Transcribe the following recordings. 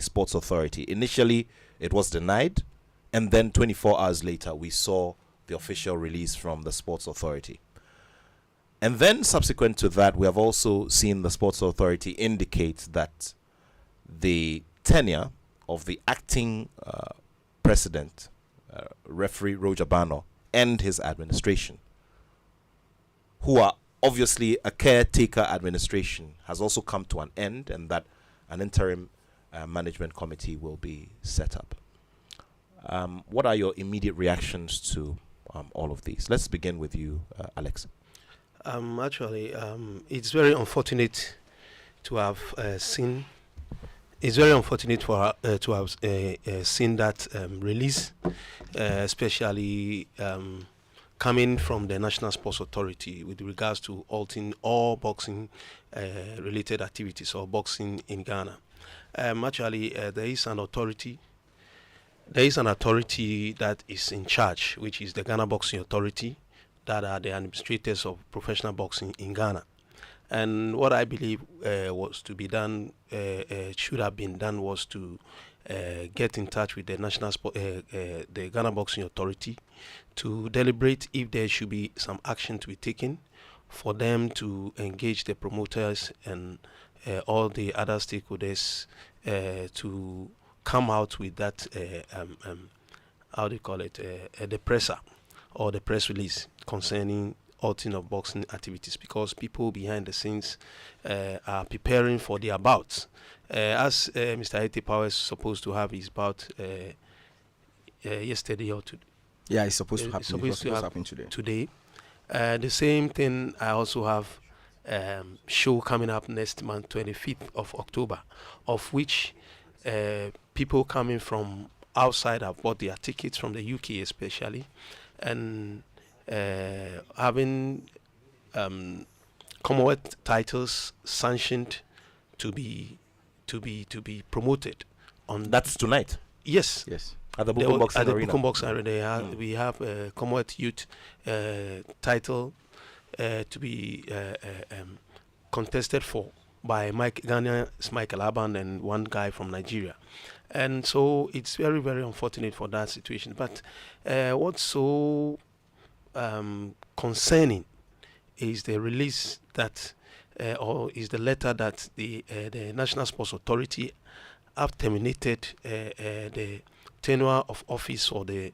Sports Authority. Initially, it was denied, and then 24 hours later, we saw the official release from the Sports Authority. And then subsequent to that, we have also seen the Sports Authority indicate that the tenure of the acting president, referee Roger Bano, and his administration, who are obviously a caretaker administration, has also come to an end, and that an interim management committee will be set up. What are your immediate reactions to all of these? Let's begin with you, Alex. Actually, it's very unfortunate to have seen. It's very unfortunate to have seen that release, especially coming from the National Sports Authority with regards to halting all boxing related activities or boxing in Ghana. Actually, there is an authority. There is an authority that is in charge, which is the Ghana Boxing Authority, that are the administrators of professional boxing in Ghana. And what I believe was to be done, should have been done, was to get in touch with the the Ghana Boxing Authority to deliberate if there should be some action to be taken for them to engage the promoters and all the other stakeholders to come out with that, how do you call it, the presser or the press release concerning halting of boxing activities, because people behind the scenes are preparing for their bouts. As Mr. Attoh is supposed to have his bout yesterday or today. Yeah, it's supposed to happen. Supposed to happen today. The same thing, I also have show coming up next month, 25th of October, of which people coming from outside have bought their tickets, from the UK especially, and having Commonwealth titles sanctioned to be promoted on. That's tonight. Yes. At the Bukum Boxing Arena. At the Bukum Boxing Arena, we have a Commonwealth Youth title to be contested for by Ghanaians Michael Aban and one guy from Nigeria. And so it's very, very unfortunate for that situation. But what's so concerning is the release that, or is the letter that the National Sports Authority have terminated the tenure of office for the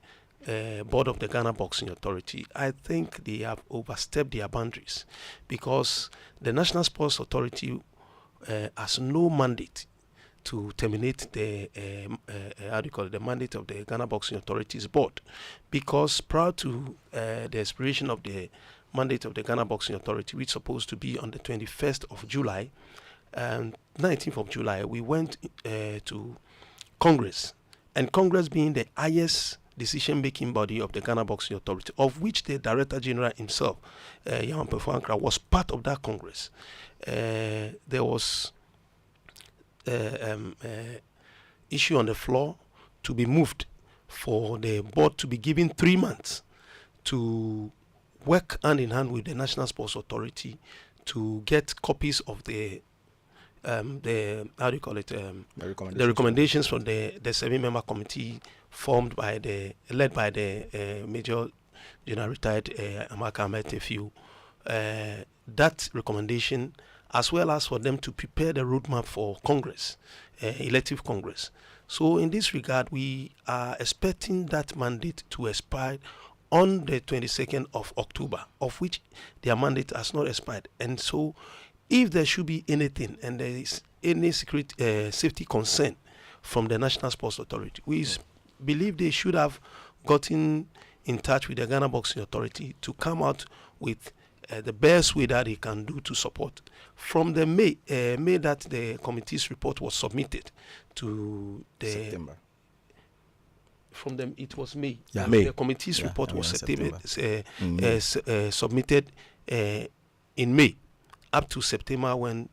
board of the Ghana Boxing Authority. I think they have overstepped their boundaries, because the National Sports Authority has no mandate to terminate the the mandate of the Ghana Boxing Authority's board, because prior to the expiration of the mandate of the Ghana Boxing Authority, which is supposed to be on the 21st of July and 19th of July, we went to Congress, and Congress being the highest decision-making body of the Ghana Boxing Authority, of which the Director General himself, Yaman Pefuankra, was part of that Congress. There was issue on the floor to be moved for the board to be given 3 months to work hand in hand with the National Sports Authority to get copies of the how do you call it, the recommendations from the 7-member committee formed by led by the Major General retired Amaka Ahmed Tefiu. That recommendation, as well as for them to prepare the roadmap for Congress, elective Congress. So in this regard, we are expecting that mandate to expire on the 22nd of October, of which their mandate has not expired. And so if there should be anything, and there is any safety concern from the National Sports Authority, we believe they should have gotten in touch with the Ghana Boxing Authority to come out with the best way that they can do to support. From the May that the committee's report was submitted to the September. From them, it was May. Yeah, May. The committee's report was September. submitted in May, up to September, when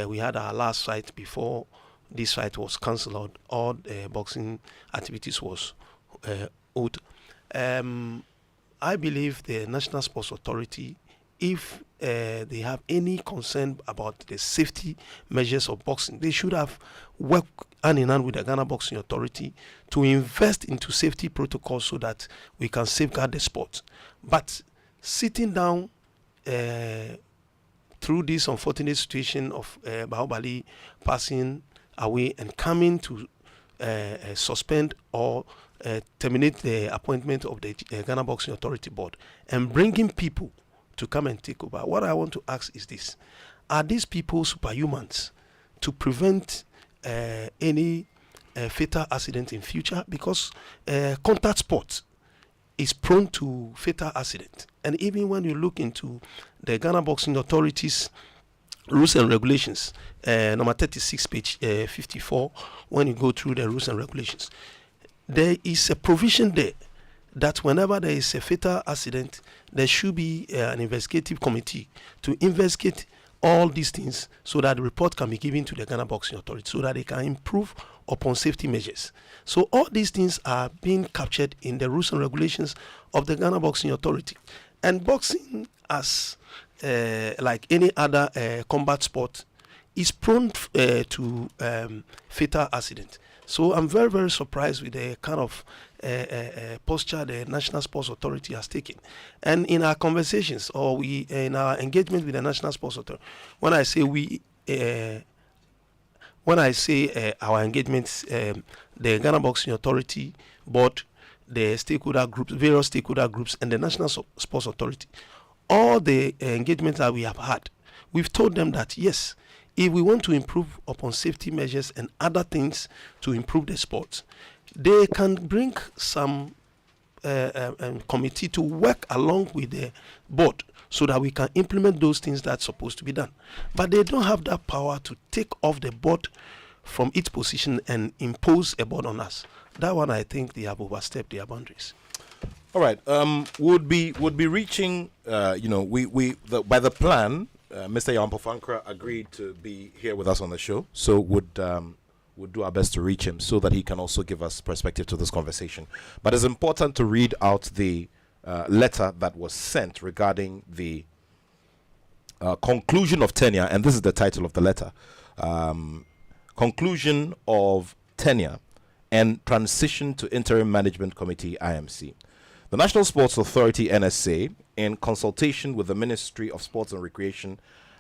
we had our last fight before this fight was cancelled. All boxing activities was out. I believe the National Sports Authority if they have any concern about the safety measures of boxing, they should have worked hand in hand with the Ghana Boxing Authority to invest into safety protocols so that we can safeguard the sport. But sitting down through this unfortunate situation of Bahubali passing away and coming to suspend or terminate the appointment of the Ghana Boxing Authority Board and bringing people to come and take over. What I want to ask is this: are these people superhumans to prevent any fatal accident in future? Because contact sport is prone to fatal accident. And even when you look into the Ghana Boxing Authority's rules and regulations, number 36, page 54, when you go through the rules and regulations, there is a provision there that whenever there is a fatal accident, there should be an investigative committee to investigate all these things so that the report can be given to the Ghana Boxing Authority so that they can improve upon safety measures. So all these things are being captured in the rules and regulations of the Ghana Boxing Authority. And boxing, as like any other combat sport, is prone to fatal accident. So I'm very, very surprised with the kind of posture the National Sports Authority has taken. And in our conversations, or in our engagement with the National Sports Authority, when I say our engagements, the Ghana Boxing Authority Board, the stakeholder groups, various stakeholder groups, and the National Sports Authority, all the engagements that we have had, we've told them that yes, if we want to improve upon safety measures and other things to improve the sport, they can bring some committee to work along with the board so that we can implement those things that's supposed to be done. But they don't have that power to take off the board from its position and impose a board on us. That one, I think they have overstepped their boundaries. All right. Would be reaching. By the plan, Mr. Yampofankra agreed to be here with us on the show. So would do our best to reach him so that he can also give us perspective to this conversation. But it's important to read out the letter that was sent regarding the conclusion of tenure, and this is the title of the letter: Conclusion of Tenure and Transition to Interim Management Committee (IMC). The National Sports Authority (NSA), in consultation with the Ministry of Sports and Recreation,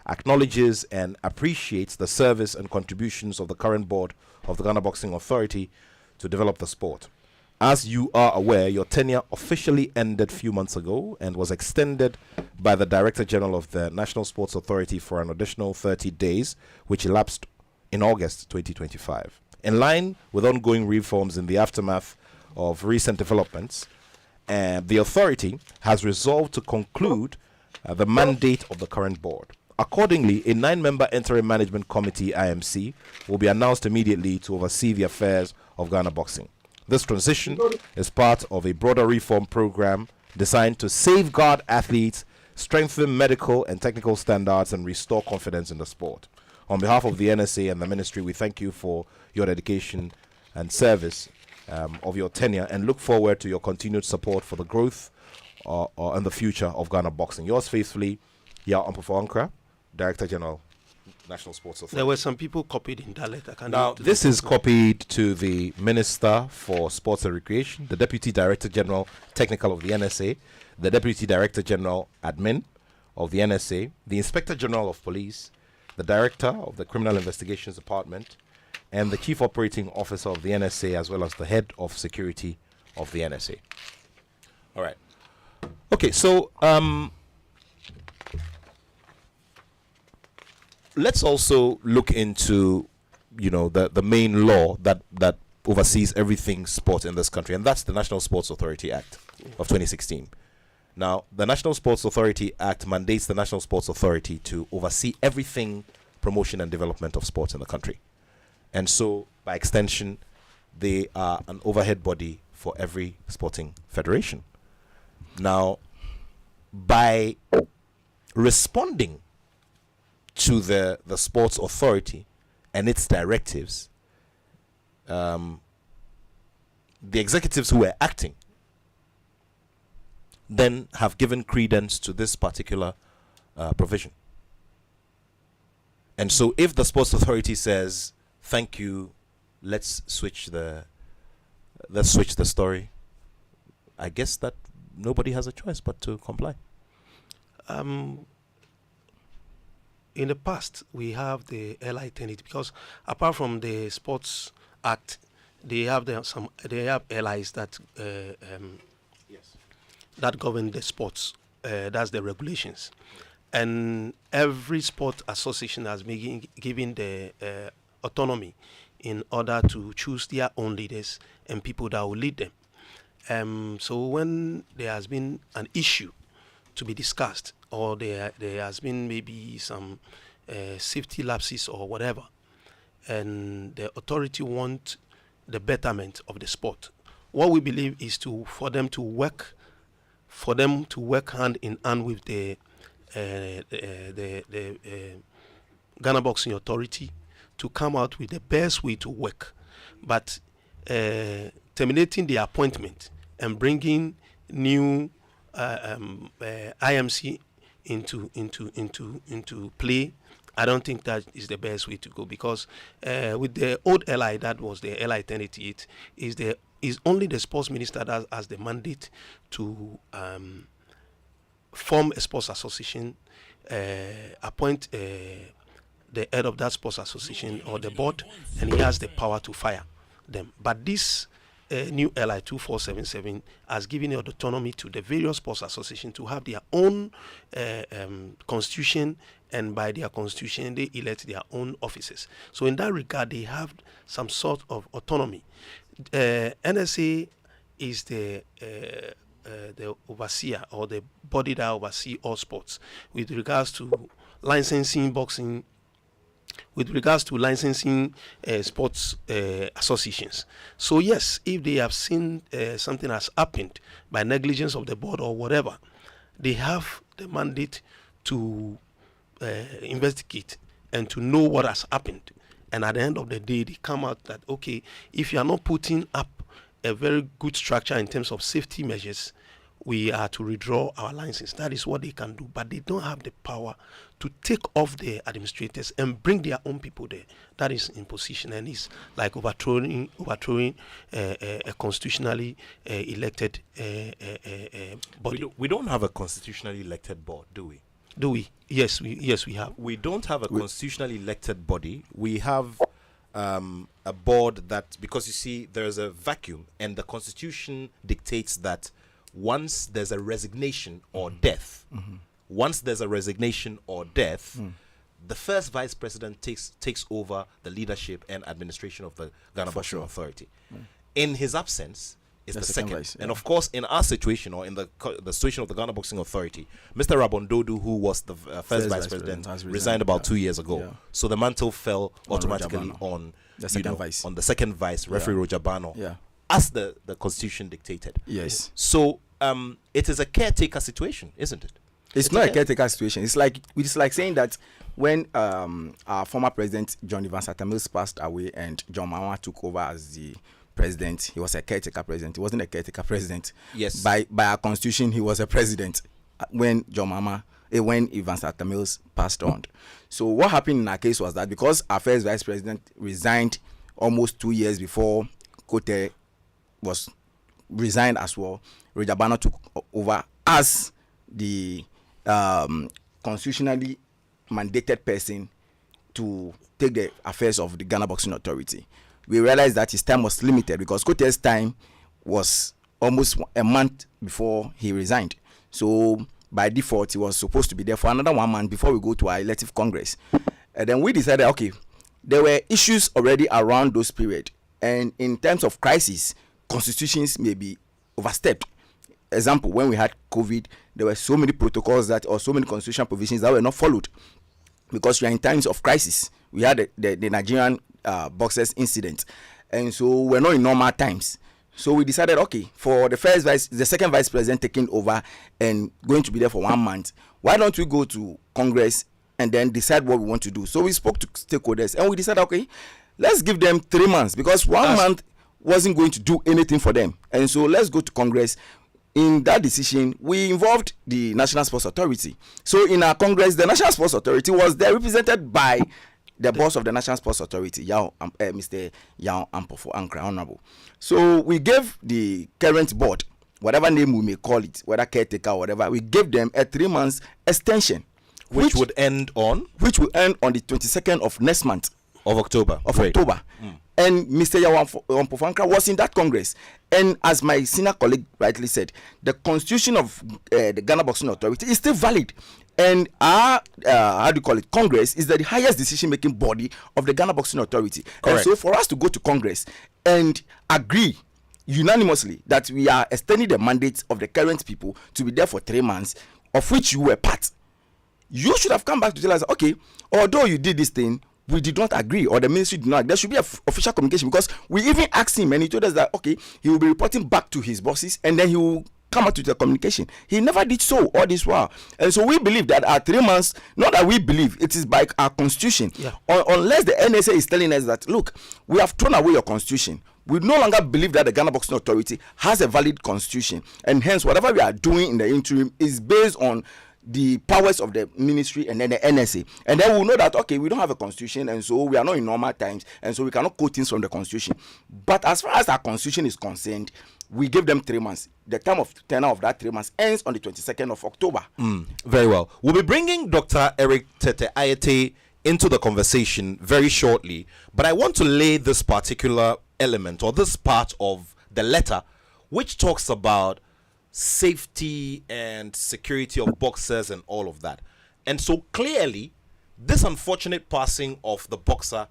acknowledges and appreciates the service and contributions of the current board of the Ghana Boxing Authority to develop the sport. As you are aware, your tenure officially ended a few months ago and was extended by the Director General of the National Sports Authority for an additional 30 days, which elapsed in August 2025. In line with ongoing reforms in the aftermath of recent developments, the authority has resolved to conclude the mandate of the current board. Accordingly, a 9-member interim management committee (IMC) will be announced immediately to oversee the affairs of Ghana boxing. This transition is part of a broader reform program designed to safeguard athletes, strengthen medical and technical standards, and restore confidence in the sport. On behalf of the NSA and the ministry, we thank you for your dedication and service of your tenure and look forward to your continued support for the growth and the future of Ghana boxing. Yours faithfully, Yao Ampofoankra, Director General, National Sports Authority. There were some people copied in that letter. Now, this is copied to the Minister for Sports and Recreation, the Deputy Director General Technical of the NSA, the Deputy Director General Admin of the NSA, the Inspector General of Police, the Director of the Criminal Investigations Department, and the Chief Operating Officer of the NSA, as well as the Head of Security of the NSA. All right. Okay, so let's also look into, the main law that oversees everything sport in this country, and that's the National Sports Authority Act of 2016. Now, the National Sports Authority Act mandates the National Sports Authority to oversee everything promotion and development of sports in the country. And so, by extension, they are an overhead body for every sporting federation. Now, by responding to the Sports Authority and its directives, the executives who were acting then have given credence to this particular provision. And so if the sports authority says, thank you, let's switch the story, I guess that nobody has a choice but to comply. In the past, we have the LI tenant, because apart from the Sports Act, they have LIs that that govern the sports. That's the regulations, and every sport association has been given the autonomy in order to choose their own leaders and people that will lead them. So when there has been an issue to be discussed, or there has been maybe some safety lapses or whatever, and the authority want the betterment of the sport, what we believe is for them to work hand in hand with the Ghana Boxing Authority to come out with the best way to work, but terminating the appointment and bringing new IMC into play, I don't think that is the best way to go, because with the old LI, that was the LI 1088, is only the sports minister that has the mandate to form a sports association, appoint the head of that sports association or the board, and he has the power to fire them. But this new LI 2477 has given the autonomy to the various sports associations to have their own constitution, and by their constitution they elect their own officers. So in that regard, they have some sort of autonomy. NSA is the overseer, or the body that oversees all sports with regards to licensing boxing, with regards to licensing sports associations. So yes, if they have seen something has happened by negligence of the board or whatever, they have the mandate to investigate and to know what has happened. And at the end of the day, they come out that, okay, if you are not putting up a very good structure in terms of safety measures, we are to withdraw our license. That is what they can do, but they don't have the power to take off the administrators and bring their own people there. That is imposition, and it's like overthrowing a constitutionally elected body. We don't have a constitutionally elected board, do we? Do we? Yes, we have. We don't have a constitutionally elected body. We have a board that, because you see, there's a vacuum, and the constitution dictates that once there's a resignation or death, the first vice president takes over the leadership and administration of the Ghana Boxing Authority. In his absence, is the second vice, and of course, in our situation, or in the situation of the Ghana Boxing Authority, Mr. Rabondodu, who was the first vice president, resigned about 2 years ago. Yeah. So the mantle fell automatically on the second vice, referee Rojabano, as the constitution dictated. Yes. So it is a caretaker situation, isn't it? It's not a caretaker situation. It's like saying that when our former president John Evans Atta Mills passed away and John Mahama took over as the president, he was a caretaker president. He wasn't a caretaker president. Yes. By our constitution, he was a president when when Evans Atta Mills passed on. So what happened in our case was that because our first vice president resigned almost 2 years before Kote was resigned as well, Rojabano took over as the constitutionally mandated person to take the affairs of the Ghana Boxing Authority. We realized that his time was limited because Kote's time was almost a month before he resigned. So by default, he was supposed to be there for another 1 month before we go to our elective congress. And then we decided, okay, there were issues already around those period. And in terms of crisis, constitutions may be overstepped. Example, when we had COVID, there were so many protocols or so many constitutional provisions that were not followed because we are in times of crisis. We had the Nigerian boxers incident, and so we're not in normal times. So we decided, okay, for the second vice president taking over and going to be there for 1 month, why don't we go to Congress and then decide what we want to do? So we spoke to stakeholders and we decided, okay, let's give them 3 months because 1 month wasn't going to do anything for them, and so let's go to Congress. in that decision, we involved the National Sports Authority. So in our Congress, the National Sports Authority was there represented by the boss of the National Sports Authority, Mr. Yao Ampofo Ankra, Honorable. So we gave the current board, whatever name we may call it, whether caretaker or whatever, we gave them a 3 months extension. Which would end on? Which will end on the 22nd of next month. Of October. And Mr. Yao Ampofo Ankra was in that Congress. And as my senior colleague rightly said, the constitution of the Ghana Boxing Authority is still valid. And our, Congress is the highest decision-making body of the Ghana Boxing Authority. Correct. And so for us to go to Congress and agree unanimously that we are extending the mandate of the current people to be there for 3 months, of which you were part, you should have come back to tell us, okay, although you did this thing, we did not agree, or the ministry did not agree. There should be official communication, because we even asked him and he told us that, okay, he will be reporting back to his bosses and then he will come out with the communication. He never did so all this while. And so we believe that our 3 months, not that we believe, it is by our constitution. Yeah. Unless the NSA is telling us that, look, we have thrown away your constitution. We no longer believe that the Ghana Boxing Authority has a valid constitution. And hence, whatever we are doing in the interim is based on the powers of the ministry and then the NSA. And then we'll know that, okay, we don't have a constitution, and so we are not in normal times, and so we cannot quote things from the constitution. But as far as our constitution is concerned, we give them 3 months. The term of tenure of that 3 months ends on the 22nd of October. Very well. We'll be bringing Dr. Eric Tete Ayete into the conversation very shortly, but I want to lay this particular element, or this part of the letter, which talks about safety and security of boxers and all of that. And so clearly, this unfortunate passing of the boxer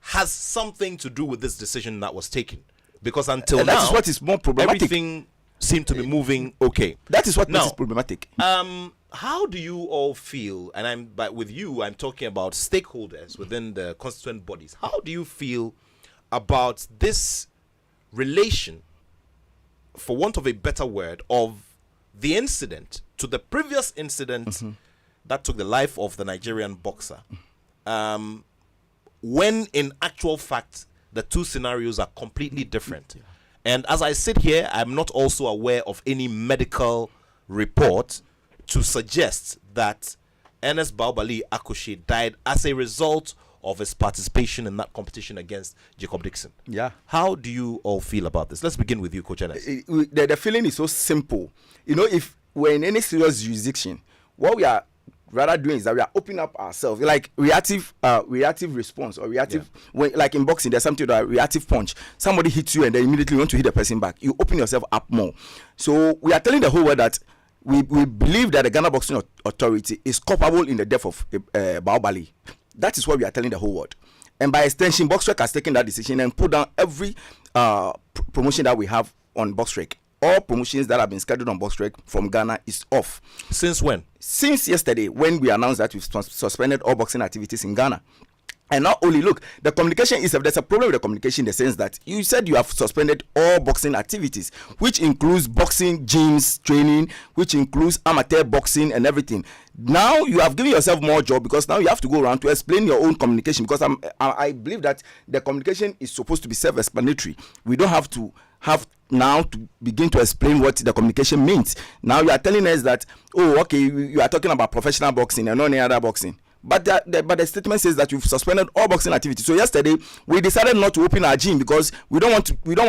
has something to do with this decision that was taken. Because until now, that is what is more problematic. Everything seemed to be moving okay. That is what now, is problematic. How do you all feel? And with you, I'm talking about stakeholders within the constituent bodies. How do you feel about this relation, for want of a better word, of the incident to the previous incident that took the life of the Nigerian boxer, when in actual fact the two scenarios are completely different? And as I sit here, I'm not also aware of any medical report to suggest that Ernest Baobali Akoshe died as a result of his participation in that competition against Jacob Dixon. Yeah. How do you all feel about this? Let's begin with you, Coach Ernest. The feeling is so simple. You know, if we're in any serious jurisdiction, what we are rather doing is that we are opening up ourselves, like reactive response, or reactive, when, like in boxing, there's something that reactive punch. Somebody hits you and then immediately you want to hit the person back. You open yourself up more. So we are telling the whole world that we believe that the Ghana Boxing Authority is culpable in the death of Baobali. That is what we are telling the whole world. And by extension, Boxrec has taken that decision and put down every promotion that we have on Boxrec. All promotions that have been scheduled on Boxrec from Ghana is off. Since when? Since yesterday, when we announced that we've suspended all boxing activities in Ghana. And not only, look, the communication is, there's a problem with the communication in the sense that you said you have suspended all boxing activities, which includes boxing gyms, training, which includes amateur boxing and everything. Now you have given yourself more job, because now you have to go around to explain your own communication, because I believe that the communication is supposed to be self-explanatory. We don't have to now to begin to explain what the communication means. Now you are telling us that, oh, okay, you are talking about professional boxing and not any other boxing. But the statement says that you've suspended all boxing activities. So yesterday we decided not to open our gym, because we don't want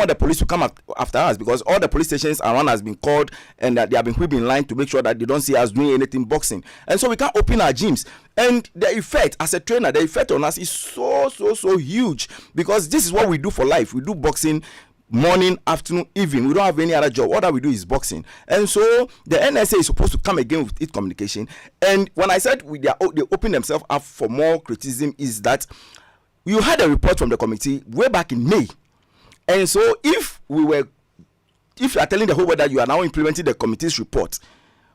the police to come after us, because all the police stations around has been called and that they have been whipped in line to make sure that they don't see us doing anything boxing. And so we can't open our gyms. And the effect as a trainer, the effect on us is so huge, because this is what we do for life. We do boxing morning, afternoon, evening. We don't have any other job. All that we do is boxing. And so the NSA is supposed to come again with its communication. And when I said they open themselves up for more criticism, is that you had a report from the committee way back in May. And so if you are telling the whole world that you are now implementing the committee's report,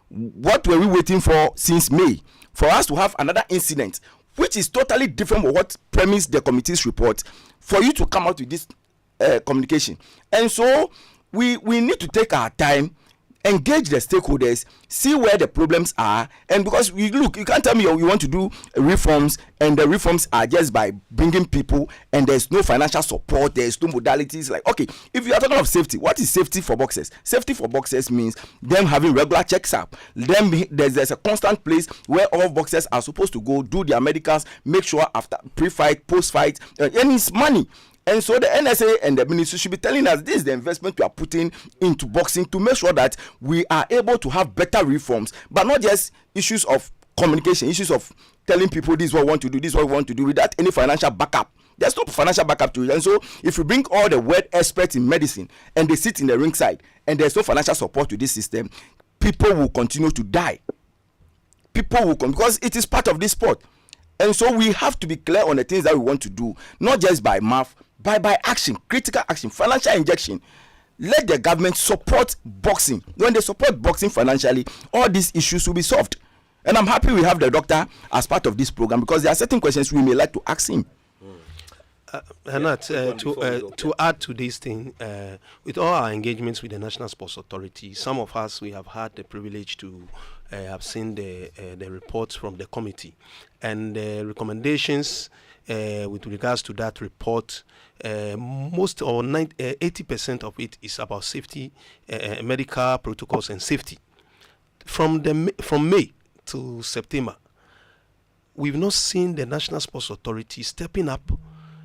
what were we waiting for since May? For us to have another incident, which is totally different from what premised the committee's report, for you to come out with this communication. And so we need to take our time engage the stakeholders, see where the problems are. And because you can't tell me you want to do reforms and the reforms are just by bringing people and there's no financial support, there's no modalities. Like, okay, if you are talking of safety, what is safety for boxers? Safety for boxers means them having regular checks up. Then there's a constant place where all boxers are supposed to go do their medicals, make sure after pre-fight, post-fight, and it's money. And so the NSA and the ministry should be telling us this is the investment we are putting into boxing to make sure that we are able to have better reforms, but not just issues of communication, issues of telling people this is what we want to do, this is what we want to do without any financial backup. There's no financial backup to it. And so if you bring all the world experts in medicine and they sit in the ringside and there's no financial support to this system, people will continue to die. People will come because it is part of this sport. And so we have to be clear on the things that we want to do, not just by mouth, but by action, critical action, financial injection. Let the government support boxing. When they support boxing financially, all these issues will be solved. And I'm happy we have the doctor as part of this program because there are certain questions we may like to ask him. To add to this thing, with all our engagements with the National Sports Authority, some of us, we have had the privilege to have seen the reports from the committee and the recommendations with regards to that report. Most or 80% of it is about safety, medical protocols and safety. From May to September, we've not seen the National Sports Authority stepping up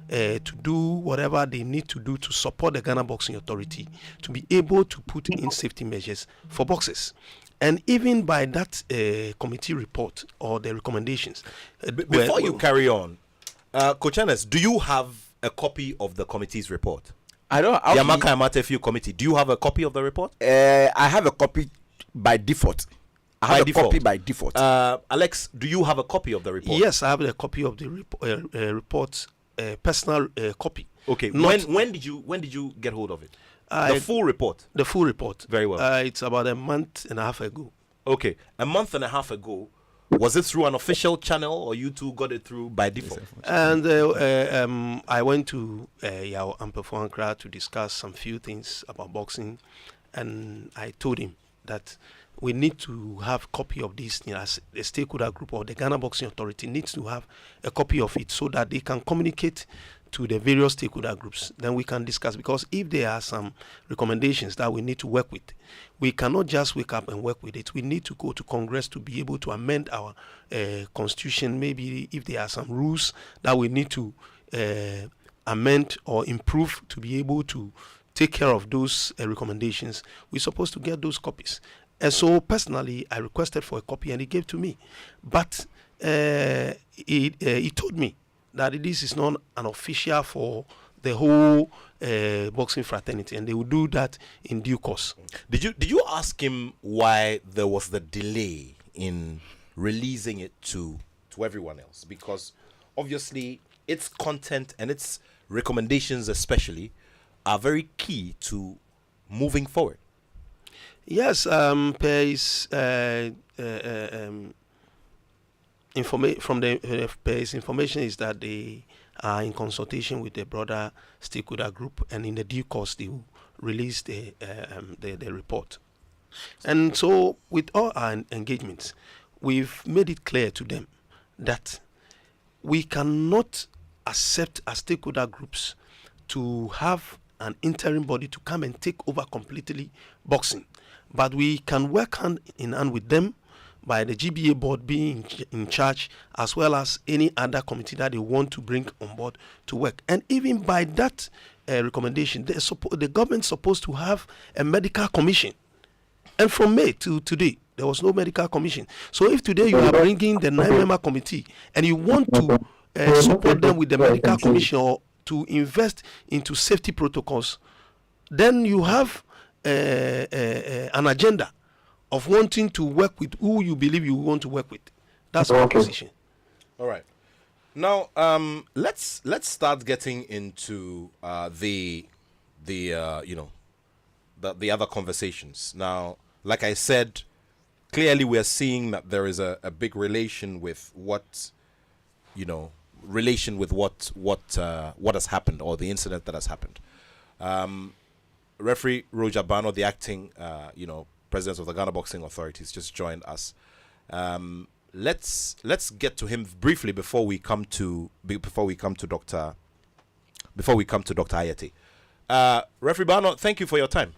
to do whatever they need to do to support the Ghana Boxing Authority to be able to put in safety measures for boxers. And even by that committee report or the recommendations. Before you carry on, Coach Ernest, do you have a copy of the committee's report? I don't. Yamaka Amatefu Committee, do you have a copy of the report? I have a copy by default. I have a copy by default. Alex, do you have a copy of the report? Yes, I have a copy of the report, personal copy. Okay. When did you get hold of it? The full report. The full report. Very well. It's about a month and a half ago. Okay, a month and a half ago. Was it through an official channel, or you two got it through by default? And I went to Yao Ampefo Ankara to discuss some few things about boxing, and I told him that we need to have copy of this as a stakeholder group, or the Ghana Boxing Authority needs to have a copy of it so that they can communicate to the various stakeholder groups. Then we can discuss, because if there are some recommendations that we need to work with, we cannot just wake up and work with it. We need to go to Congress to be able to amend our constitution. Maybe if there are some rules that we need to amend or improve to be able to take care of those recommendations, we're supposed to get those copies. And so personally, I requested for a copy and he gave to me. But he told me that this is not an official for the whole boxing fraternity, and they will do that in due course. Did you ask him why there was the delay in releasing it to everyone else? Because obviously its content and its recommendations especially are very key to moving forward. Yes, from the PA's information is that they are in consultation with the broader stakeholder group, and in the due course they will release the report. And so with all our engagements, we've made it clear to them that we cannot accept as stakeholder groups to have an interim body to come and take over completely boxing. But we can work hand in hand with them by the GBA board being in charge, as well as any other committee that they want to bring on board to work. And even by that recommendation, the government's supposed to have a medical commission. And from May to today, there was no medical commission. So if today you are bringing the 9-member committee and you want to support them with the medical commission or to invest into safety protocols, then you have an agenda of wanting to work with who you believe you want to work with. That's our position. All right. Now, let's start getting into the other conversations. Now, like I said, clearly we are seeing that there is a big relation with what has happened, or the incident that has happened. Referee Roger Bano, the acting, president of the Ghana Boxing Authority, has just joined us. Let's get to him briefly before we come to Dr. Ayete. Referee Bano, thank you for your time.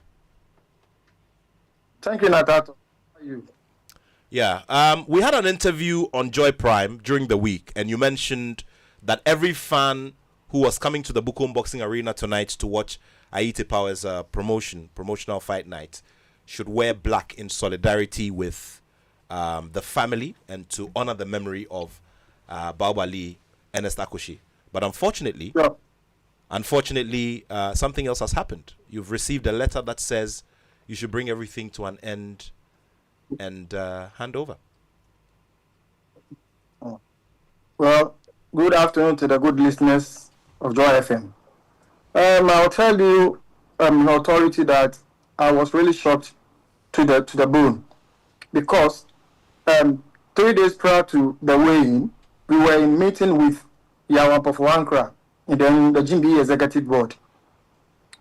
Thank you, Nathaniel. How are you? Yeah, we had an interview on Joy Prime during the week, and you mentioned that every fan who was coming to the Bukom Boxing Arena tonight to watch Ayete Power's promotional fight night should wear black in solidarity with the family and to honor the memory of Baobali Lee, Ernest Akoshi. But unfortunately, something else has happened. You've received a letter that says you should bring everything to an end and hand over. Well, good afternoon to the good listeners of Joy FM. I'll tell you, in authority, that I was really shocked to the bone, because 3 days prior to the weigh-in, we were in meeting with Yawan Pofuankra and then the GMB Executive Board.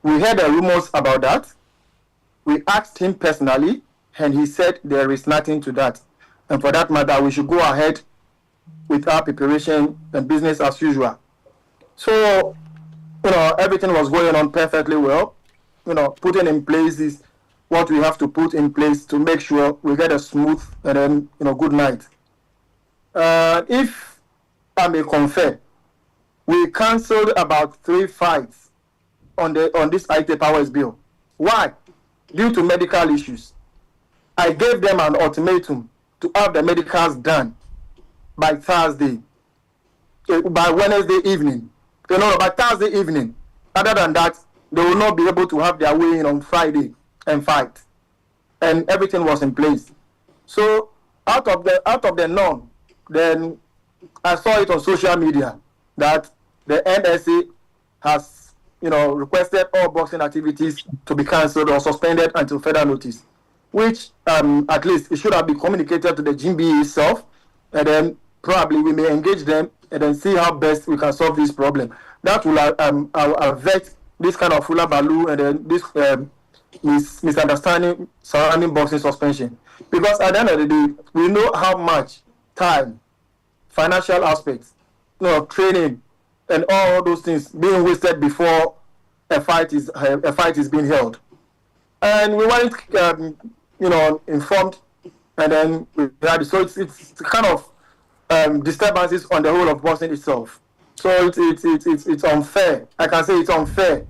We heard the rumors about that. We asked him personally, and he said there is nothing to that. And for that matter, we should go ahead with our preparation and business as usual. So, everything was going on perfectly well. Putting in place is what we have to put in place to make sure we get a smooth and then, good night. If I may confirm, we cancelled about 3 fights on this Ayete Powers bill. Why? Due to medical issues. I gave them an ultimatum to have the medicals done by Thursday, by Wednesday evening. By Thursday evening. Other than that, they will not be able to have their weigh-in on Friday and fight. And everything was in place. So out of the norm, then I saw it on social media that the NSA has, requested all boxing activities to be cancelled or suspended until further notice, which at least it should have been communicated to the GMB itself, and then probably we may engage them and then see how best we can solve this problem. That will avert this kind of hula baloo and then this misunderstanding surrounding boxing suspension. Because at the end of the day, we know how much time, financial aspects, training, and all those things being wasted before a fight is being held. And we weren't, informed, and then we had so it's kind of disturbances on the whole of boxing itself. So it's unfair. I can say it's unfair.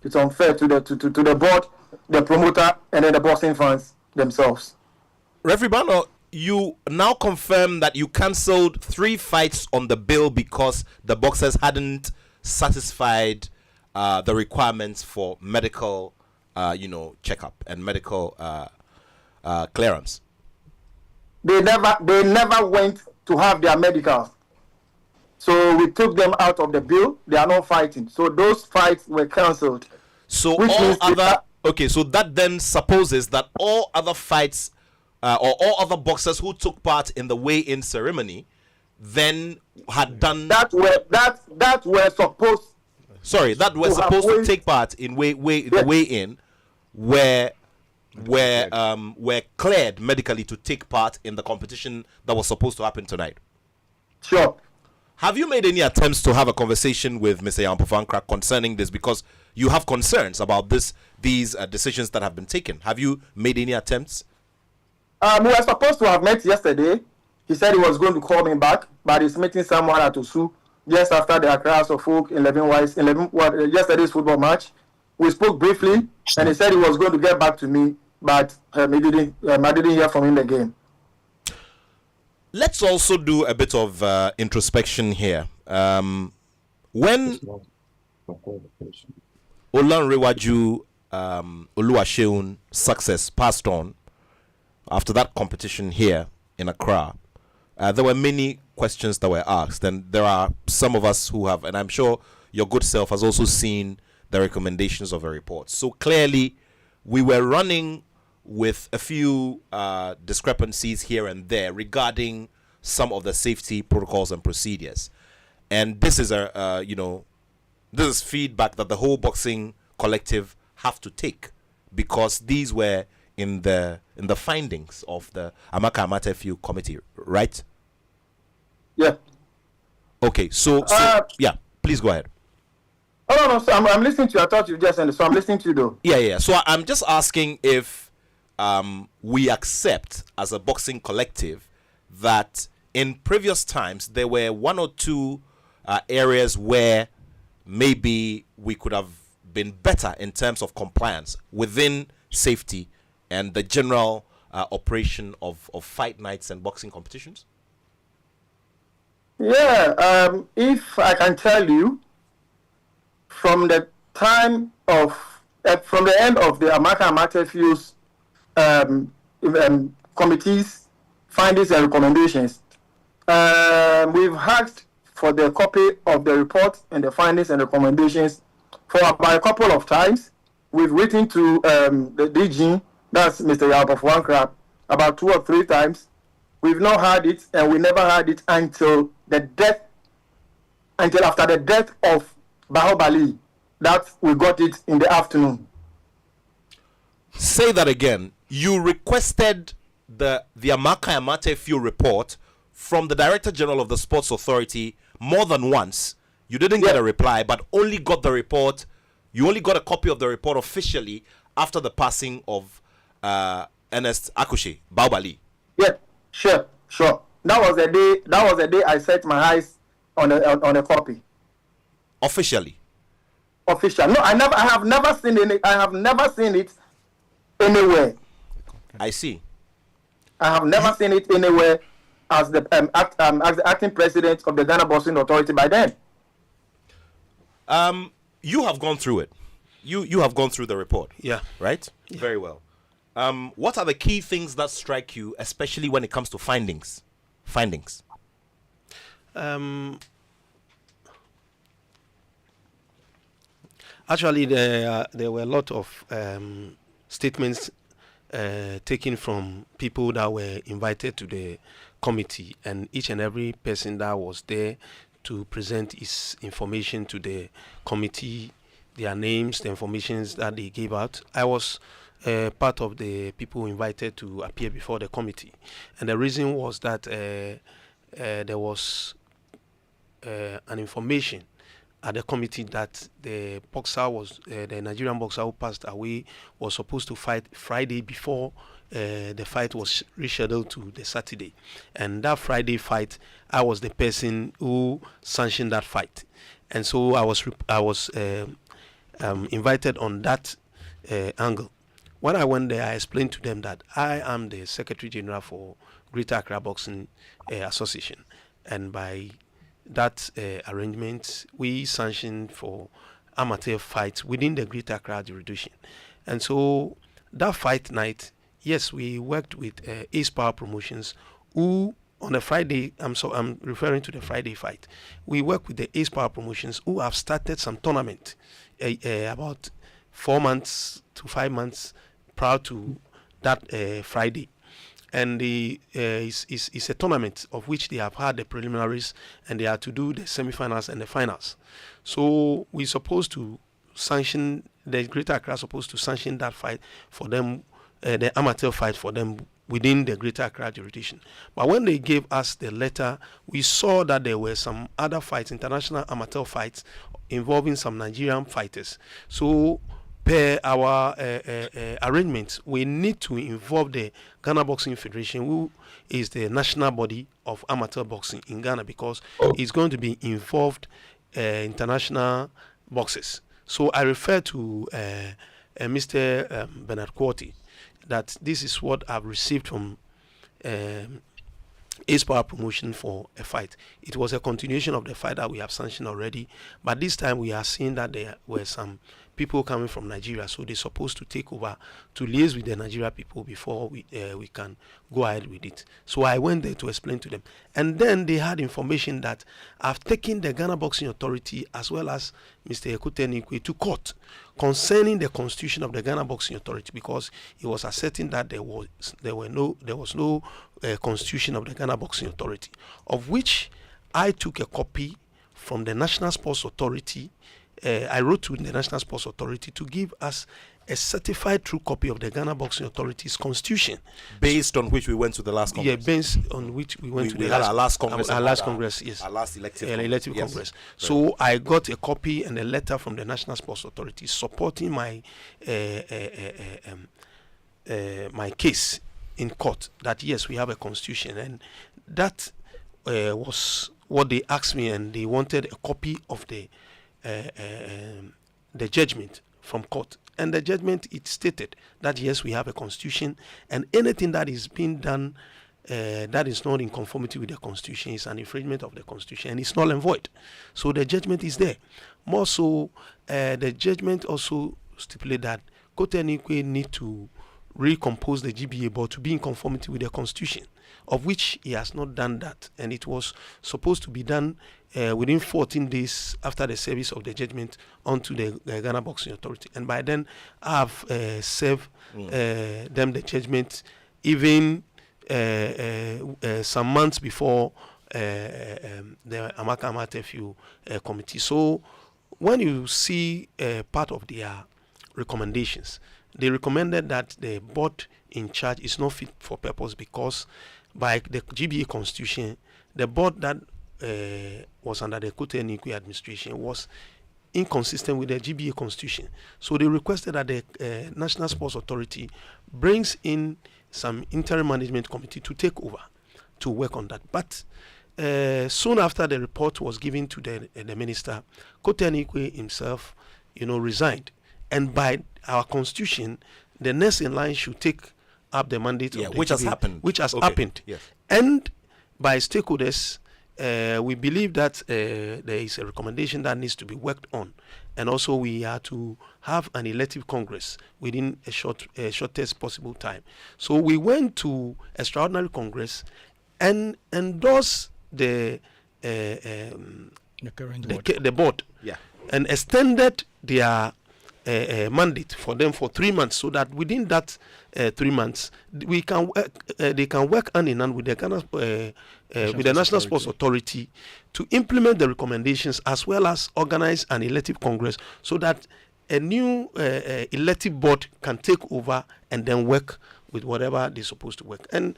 It's unfair to the board, the promoter, and then the boxing fans themselves. Referee Bano, you now confirm that you cancelled 3 fights on the bill because the boxers hadn't satisfied the requirements for medical, checkup and medical clearance. They never went to have their medicals. So we took them out of the bill. They are not fighting. So those fights were cancelled. So so that then supposes that all other fights or all other boxers who took part in the weigh-in ceremony then had done that were supposed. Sorry, that were supposed to take part in the weigh-in were cleared medically to take part in the competition that was supposed to happen tonight. Sure. Have you made any attempts to have a conversation with Mr. Yampofankra concerning this, because you have concerns about these decisions that have been taken? Have you made any attempts? We were supposed to have met yesterday. He said he was going to call me back, but he's meeting someone at Osu just after the Accra Suffolk yesterday's football match. We spoke briefly, and he said he was going to get back to me, but I didn't hear from him again. Let's also do a bit of introspection here. When Olanrewaju Oluwaseun success passed on after that competition here in Accra, there were many questions that were asked, and there are some of us who have, and I'm sure your good self has also seen the recommendations of the report. So clearly, we were running with a few discrepancies here and there regarding some of the safety protocols and procedures, and this is this is feedback that the whole boxing collective have to take, because these were in the findings of the Amaka Amatefu committee, right? Yeah. Okay, so yeah, please go ahead. Oh, no, so I'm listening to you. I thought you just ended, so I'm listening to you, though. Yeah. So I'm just asking if we accept as a boxing collective that in previous times there were one or two areas where maybe we could have been better in terms of compliance within safety and the general operation of fight nights and boxing competitions? Yeah, if I can tell you, from the time of, from the end of the Amaka Amatefio's committee's findings and recommendations, we've asked for the copy of the report and the findings and recommendations for about a couple of times. We've written to the DG, that's Mr. Yap of One Crab, about 2 or 3 times. We've not had it, and we never had it until after the death of Bahubali, that we got it in the afternoon. Say that again. You requested the Amaka Amatefu report from the Director General of the Sports Authority more than once. You didn't get a reply, but only got the report. You only got a copy of the report officially after the passing of Ernest Akushi Bahubali. Yeah, sure. That was the day I set my eyes on a copy. Officially. No, I have never seen it anywhere. I see. I have never seen it anywhere as the acting president of the Ghana Boxing Authority by then. You have gone through it. You have gone through the report. Yeah. Right? Yeah. Very well. What are the key things that strike you, especially when it comes to findings? Actually, there were a lot of statements taken from people that were invited to the committee, and each and every person that was there to present his information to the committee, their names, the informations that they gave out. I was part of the people invited to appear before the committee, and the reason was that there was an information at the committee that the boxer the Nigerian boxer who passed away was supposed to fight Friday before the fight was rescheduled to the Saturday. And that Friday fight, I was the person who sanctioned that fight, and so I was invited on that angle. When I went there, I explained to them that I am the Secretary General for Greater Accra Boxing Association, and by that arrangement, we sanctioned for amateur fights within the Greater Accra jurisdiction. And so that fight night, yes, we worked with Ace Power Promotions, who on a Friday, I'm referring to the Friday fight, we worked with the Ace Power Promotions, who have started some tournament about 4 months to 5 months prior to that Friday. And it's a tournament of which they have had the preliminaries, and they are to do the semi-finals and the finals. So we're supposed to sanction, the Greater Accra supposed to sanction that fight for them, the amateur fight for them within the Greater Accra jurisdiction. But when they gave us the letter, we saw that there were some other fights, international amateur fights, involving some Nigerian fighters. So per our arrangements, we need to involve the Ghana Boxing Federation, who is the national body of amateur boxing in Ghana, because it's going to be involved international boxers. So I refer to Mr. Bernard Quarty, that this is what I've received from Ace Power Promotion for a fight. It was a continuation of the fight that we have sanctioned already, but this time we are seeing that there were some people coming from Nigeria, so they're supposed to take over to liaise with the Nigeria people before we can go ahead with it. So I went there to explain to them, and then they had information that I've taken the Ghana Boxing Authority as well as Mr. Ekutenikwe to court concerning the constitution of the Ghana Boxing Authority, because he was asserting that there was no constitution of the Ghana Boxing Authority, of which I took a copy from the National Sports Authority. I wrote to the National Sports Authority to give us a certified true copy of the Ghana Boxing Authority's constitution, based on which we went to the last Congress. Yeah, based on which we went to we the had our last Congress. Our last Congress, yes. Our last elective elective Yes. Congress. So I got a copy and a letter from the National Sports Authority supporting my my case in court that yes, we have a constitution, and that was what they asked me, and they wanted a copy of the judgment from court. And the judgment, it stated that yes, we have a constitution, and anything that is being done that is not in conformity with the constitution is an infringement of the constitution, and it's null and void. So the judgment is there. More so, the judgment also stipulated that Kotenikwe need to recompose the GBA board to be in conformity with the constitution, of which he has not done that, and it was supposed to be done within 14 days after the service of the judgment onto the Ghana Boxing Authority. And by then, I have served them the judgment even some months before the Amaka Amatefu committee. So when you see part of their recommendations, they recommended that the board in charge is not fit for purpose because by the GBA constitution, the board that was under the Kote Nikwe administration was inconsistent with the GBA constitution. So they requested that the National Sports Authority brings in some interim management committee to take over to work on that. But soon after the report was given to the minister, Kote Nikwe himself, resigned. And by our constitution, the next in line should take up the mandate of the which has GBA, happened. Which has happened. Yes. And by stakeholders, we believe that there is a recommendation that needs to be worked on. And also we are to have an elective Congress within a shortest possible time. So we went to extraordinary Congress and endorsed the board, and extended their mandate for them for 3 months, so that within that 3 months they can work hand in hand with the Ghana with the National Sports Authority to implement the recommendations, as well as organize an elective Congress, so that a new elective board can take over and then work with whatever they're supposed to work. And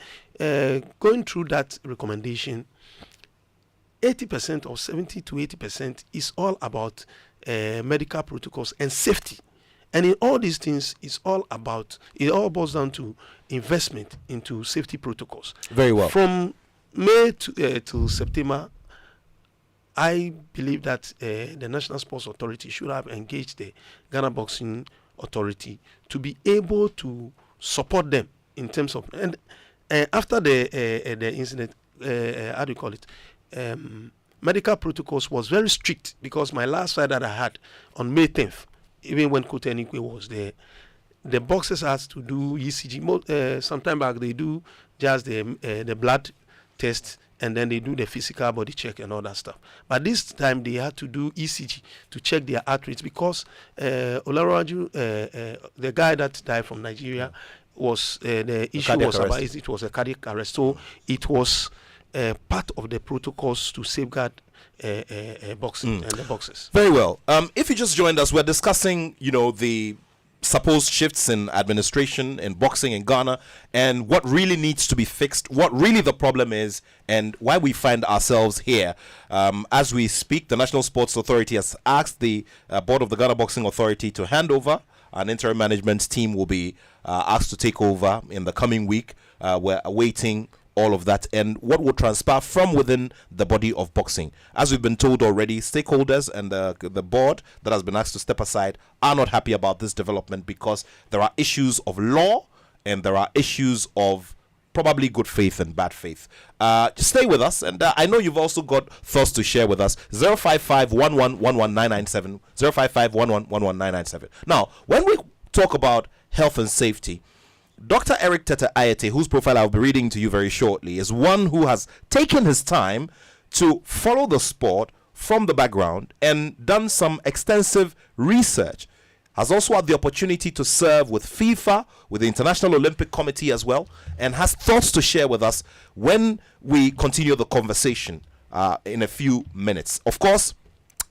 going through that recommendation, 80% or 70 to 80% is all about medical protocols and safety. And in all these things, it all boils down to investment into safety protocols. Very well. From May to September, I believe that the National Sports Authority should have engaged the Ghana Boxing Authority to be able to support them in terms of, and after the incident, how do you call it? Medical protocols was very strict, because my last fight that I had on May 10th, even when Kote Nikwe was there, the boxers had to do ECG. Sometime back they do just the blood test, and then they do the physical body check and all that stuff. But this time they had to do ECG to check their heart rates, because Olaraju, the guy that died from Nigeria, was the issue was about it was a cardiac arrest. So it was part of the protocols to safeguard boxing and the boxers. Very well. If you just joined us, we're discussing, the supposed shifts in administration in boxing in Ghana, and what really needs to be fixed, what really the problem is, and why we find ourselves here. As we speak, the National Sports Authority has asked the board of the Ghana Boxing Authority to hand over. An interim management team will be asked to take over in the coming week. We're awaiting all of that and what will transpire from within the body of boxing. As we've been told already, stakeholders and the board that has been asked to step aside are not happy about this development, because there are issues of law and there are issues of probably good faith and bad faith. Just stay with us, and I know you've also got thoughts to share with us. 055-11-11997, 055-11-11997. Now, when we talk about health and safety, Dr. Eric Tete Ayete, whose profile I'll be reading to you very shortly, is one who has taken his time to follow the sport from the background and done some extensive research. Has also had the opportunity to serve with FIFA, with the International Olympic Committee as well, and has thoughts to share with us when we continue the conversation in a few minutes. Of course,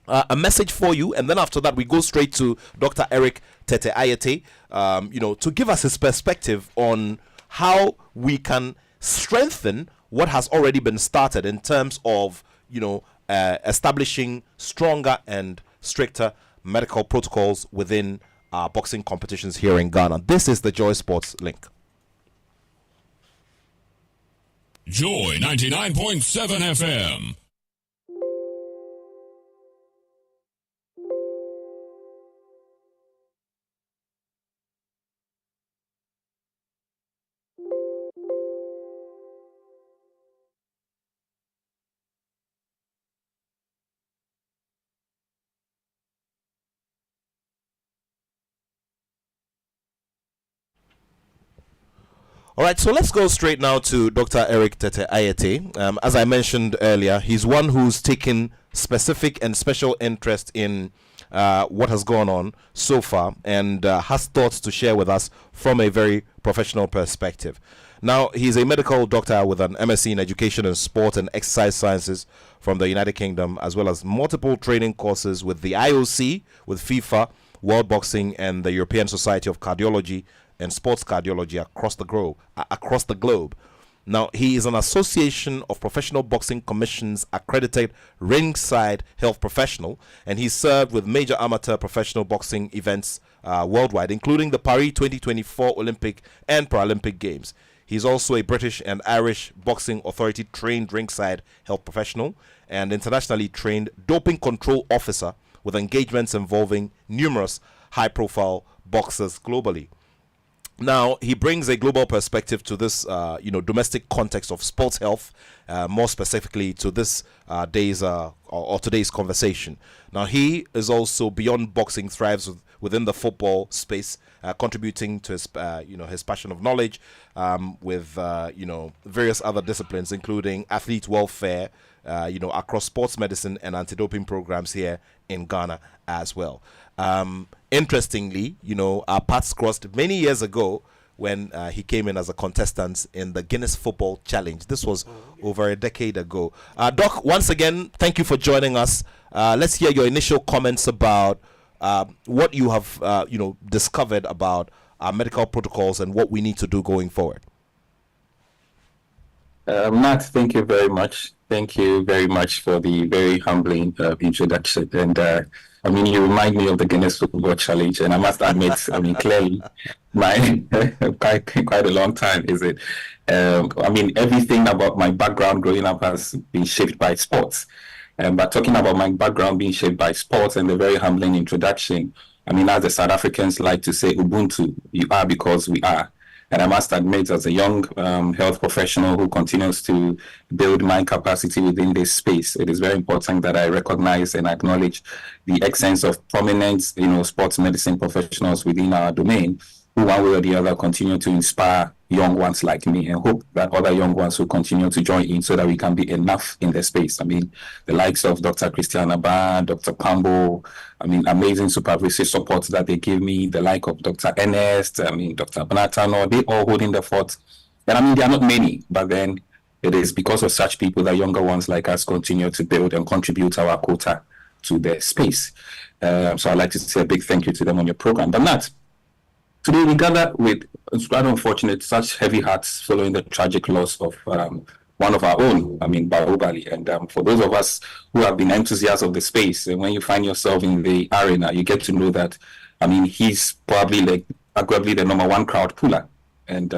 a message for you, and then after that we go straight to Dr. Eric Tete Ayete, to give us his perspective on how we can strengthen what has already been started in terms of establishing stronger and stricter medical protocols within boxing competitions here in Ghana. This is the Joy Sports Link. Joy 99.7 FM. All right, so let's go straight now to Dr. Eric Tete Ayete. As I mentioned earlier, he's one who's taken specific and special interest in what has gone on so far and has thoughts to share with us from a very professional perspective. Now, he's a medical doctor with an MSc in Education and Sport and Exercise Sciences from the United Kingdom, as well as multiple training courses with the IOC, with FIFA, World Boxing, and the European Society of Cardiology and Sports Cardiology across the globe. Now, he is an Association of Professional Boxing Commissions accredited ringside health professional, and he served with major amateur professional boxing events worldwide, including the Paris 2024 Olympic and Paralympic Games. He's also a British and Irish Boxing Authority trained ringside health professional and internationally trained doping control officer with engagements involving numerous high-profile boxers globally. Now, he brings a global perspective to this, domestic context of sports health, more specifically to this day's or today's conversation. Now, he is also beyond boxing, thrives within the football space, contributing to his, his passion of knowledge with, various other disciplines, including athlete welfare, across sports medicine and anti-doping programs here in Ghana as well. Interestingly, our paths crossed many years ago when he came in as a contestant in the Guinness Football Challenge. This was over a decade ago. Doc, once again, thank you for joining us. Let's hear your initial comments about what you have, discovered about our medical protocols and what we need to do going forward. Matt, thank you very much. Thank you very much for the very humbling introduction. And you remind me of the Guinness Football Challenge, and I must admit, clearly, my quite a long time is it. Everything about my background growing up has been shaped by sports. But talking about my background being shaped by sports and the very humbling introduction, as the South Africans like to say, Ubuntu, you are because we are. And I must admit, as a young health professional who continues to build my capacity within this space, it is very important that I recognize and acknowledge the excellence of prominent, sports medicine professionals within our domain, who one way or the other continue to inspire young ones like me, and hope that other young ones will continue to join in so that we can be enough in the space. The likes of Dr. Christiana Ba, Dr. Pambo, amazing supervisory support that they give me, the like of Dr. Ernest, Dr. Banatano, they all holding the fort. And they are not many, but then it is because of such people that younger ones like us continue to build and contribute our quota to the space. So I'd like to say a big thank you to them on your program. But not today, we gather with, it's quite unfortunate, such heavy hearts following the tragic loss of one of our own, Bahubali. And for those of us who have been enthusiasts of the space, and when you find yourself in the arena, you get to know that, he's probably arguably the number one crowd puller. And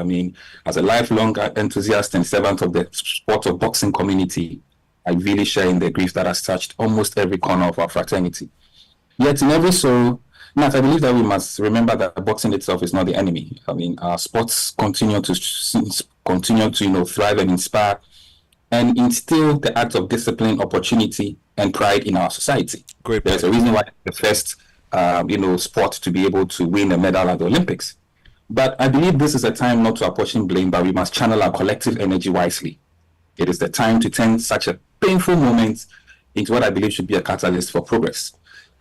as a lifelong enthusiast and servant of the sport of boxing community, I really share in the grief that has touched almost every corner of our fraternity. Yet in every sorrow, Nat, I believe that we must remember that boxing itself is not the enemy. Our sports continue to thrive and inspire and instill the act of discipline, opportunity, and pride in our society. Great. There's a reason why the first, sport to be able to win a medal at the Olympics. But I believe this is a time not to apportion blame, but we must channel our collective energy wisely. It is the time to turn such a painful moment into what I believe should be a catalyst for progress.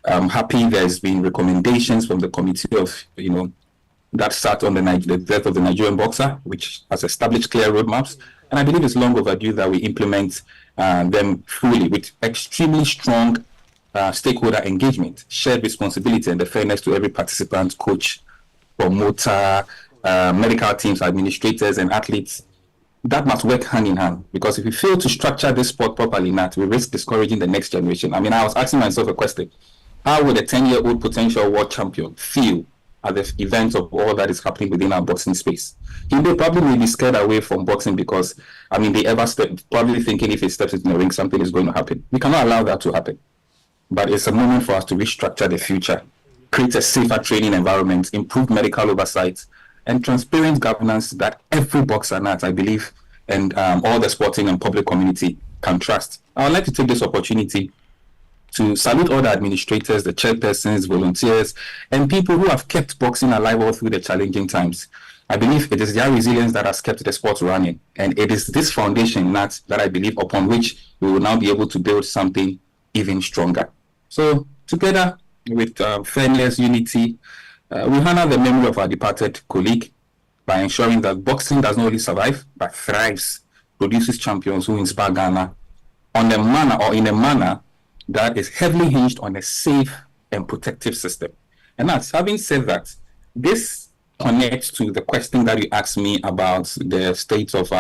I'm happy there's been recommendations from the committee of, that start on the death of the Nigerian boxer, which has established clear roadmaps. And I believe it's long overdue that we implement them fully with extremely strong stakeholder engagement, shared responsibility, and the fairness to every participant, coach, promoter, medical teams, administrators, and athletes. That must work hand in hand, because if we fail to structure this sport properly, we risk discouraging the next generation. I mean, I was asking myself a question: how would a 10-year-old potential world champion feel at the event of all that is happening within our boxing space? He may probably be scared away from boxing because, I mean, they ever step, probably thinking if he steps into the ring, something is going to happen. We cannot allow that to happen. But it's a moment for us to restructure the future, create a safer training environment, improve medical oversight, and transparent governance that every boxer, I believe, and all the sporting and public community can trust. I would like to take this opportunity to salute all the administrators, the chairpersons, volunteers, and people who have kept boxing alive all through the challenging times. I believe it is their resilience that has kept the sport running, and it is this foundation, that I believe, upon which we will now be able to build something even stronger. So together with fairness, unity, we honor the memory of our departed colleague by ensuring that boxing does not only survive, but thrives, produces champions who inspire Ghana in a manner that is heavily hinged on a safe and protective system. And that's, having said that, this connects to the question that you asked me about the state of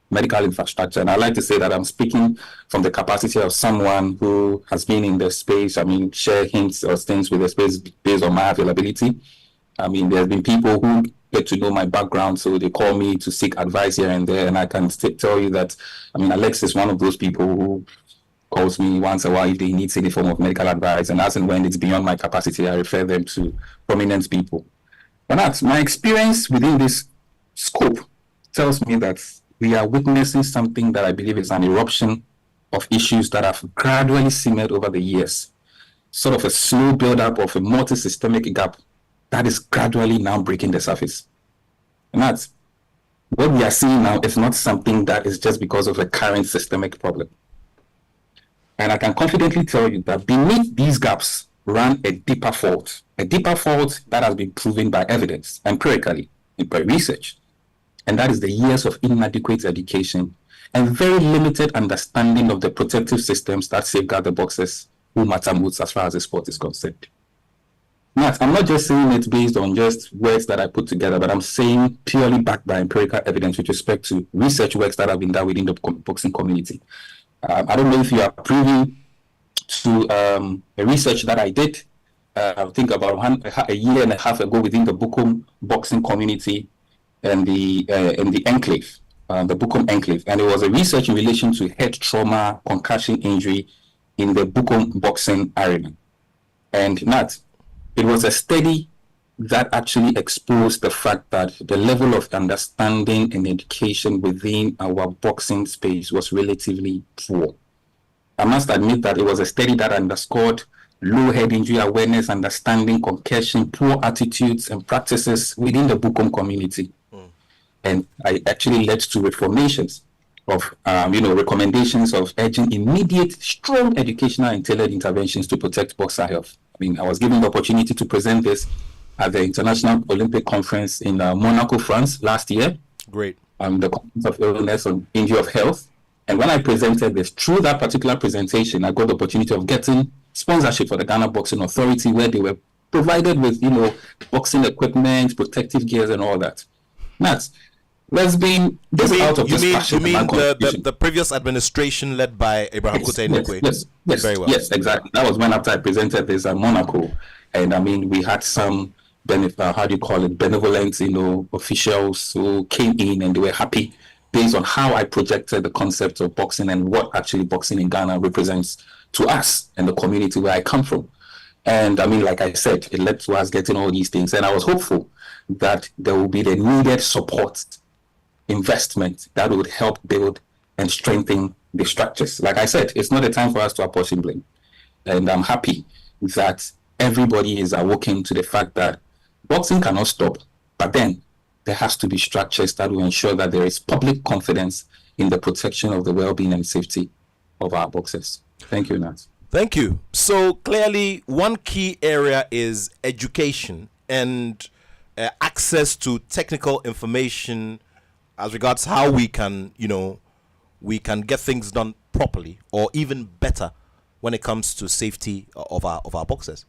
medical infrastructure. And I like to say that I'm speaking from the capacity of someone who has been in the space, share hints or things with the space based on my availability. There's been people who get to know my background, so they call me to seek advice here and there. And I can tell you that, Alex is one of those people who calls me once a while if they need any form of medical advice. And as and when it's beyond my capacity, I refer them to prominent people. But that's my experience within this scope tells me that we are witnessing something that I believe is an eruption of issues that have gradually simmered over the years. Sort of a slow build-up of a multi-systemic gap that is gradually now breaking the surface. And that's what we are seeing now is not something that is just because of a current systemic problem. And I can confidently tell you that beneath these gaps ran a deeper fault that has been proven by evidence, empirically, by research. And that is the years of inadequate education and very limited understanding of the protective systems that safeguard the boxers who matter most as far as the sport is concerned. Now, I'm not just saying it based on just words that I put together, but I'm saying purely backed by empirical evidence with respect to research works that have been done within the boxing community. I don't know if you are privy to a research that I did, I think about a year and a half ago within the Bukum boxing community and the enclave, the Bukum enclave. And it was a research in relation to head trauma, concussion injury in the Bukum boxing arena. And it was a study that actually exposed the fact that the level of understanding and education within our boxing space was relatively poor. I must admit that it was a study that underscored low head injury awareness, understanding, concussion, poor attitudes and practices within the Bukum community. And I actually led to reformations of, recommendations of urging immediate, strong educational and tailored interventions to protect boxer health. I was given the opportunity to present this at the International Olympic Conference in Monaco, France last year. Great. The Conference of Illness on Injury of Health. And when I presented this, through that particular presentation, I got the opportunity of getting sponsorship for the Ghana Boxing Authority, where they were provided with, boxing equipment, protective gears, and all that. There's been this out of this passion. You mean the previous administration led by Abraham Kute Nekwe? Yes, very well. Yes, exactly. That was when after I presented this at Monaco, and we had some benevolent, officials who came in and they were happy based on how I projected the concept of boxing and what actually boxing in Ghana represents to us and the community where I come from. And like I said, it led to us getting all these things. And I was hopeful that there will be the needed support, investment that would help build and strengthen the structures. Like I said, it's not a time for us to apportion blame. And I'm happy that everybody is awoken to the fact that boxing cannot stop, but then there has to be structures that will ensure that there is public confidence in the protection of the well-being and safety of our boxers. Thank you, Nat. Thank you. So clearly, one key area is education and access to technical information as regards how we can get things done properly or even better when it comes to safety of our boxers?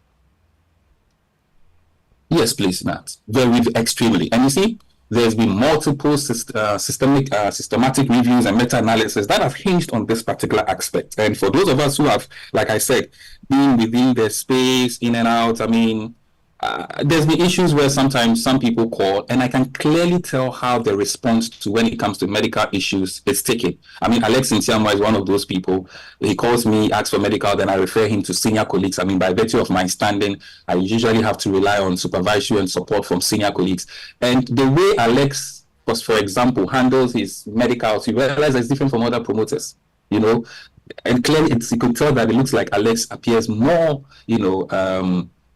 Yes, please, Matt. Very extremely. And you see, there's been multiple systematic reviews and meta-analysis that have hinged on this particular aspect. And for those of us who have, like I said, been within the space, in and out, I mean, there's been issues where sometimes some people call, and I can clearly tell how the response to when it comes to medical issues is taken. I mean, Alex Ntiamwa is one of those people. He calls me, asks for medical, then I refer him to senior colleagues. I mean, by virtue of my standing, I usually have to rely on supervisory and support from senior colleagues. And the way Alex, for example, handles his medicals, you realize it's different from other promoters, you know. And clearly, you could tell that it looks like Alex appears more,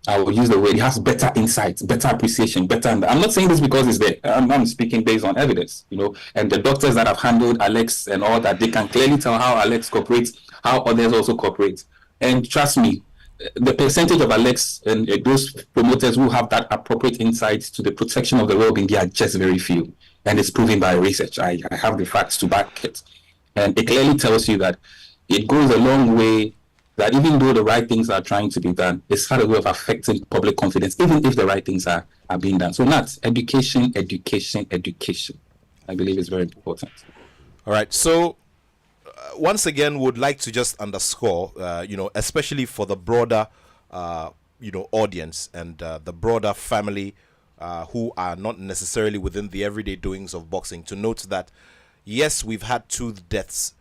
I will use the word, he has better insights, better appreciation, better. I'm not saying this because it's there. I'm speaking based on evidence, and the doctors that have handled Alex and all that, they can clearly tell how Alex cooperates, how others also cooperate. And trust me, the percentage of Alex and those promoters who have that appropriate insights to the protection of the well-being, they are just very few. And it's proven by research. I have the facts to back it. And it clearly tells you that it goes a long way, that even though the right things are trying to be done, it's had a way of affecting public confidence, even if the right things are being done. So that's education. I believe is very important. All right. So once again, would like to just underscore, especially for the broader, audience and the broader family who are not necessarily within the everyday doings of boxing, to note that, yes, we've had 2 deaths,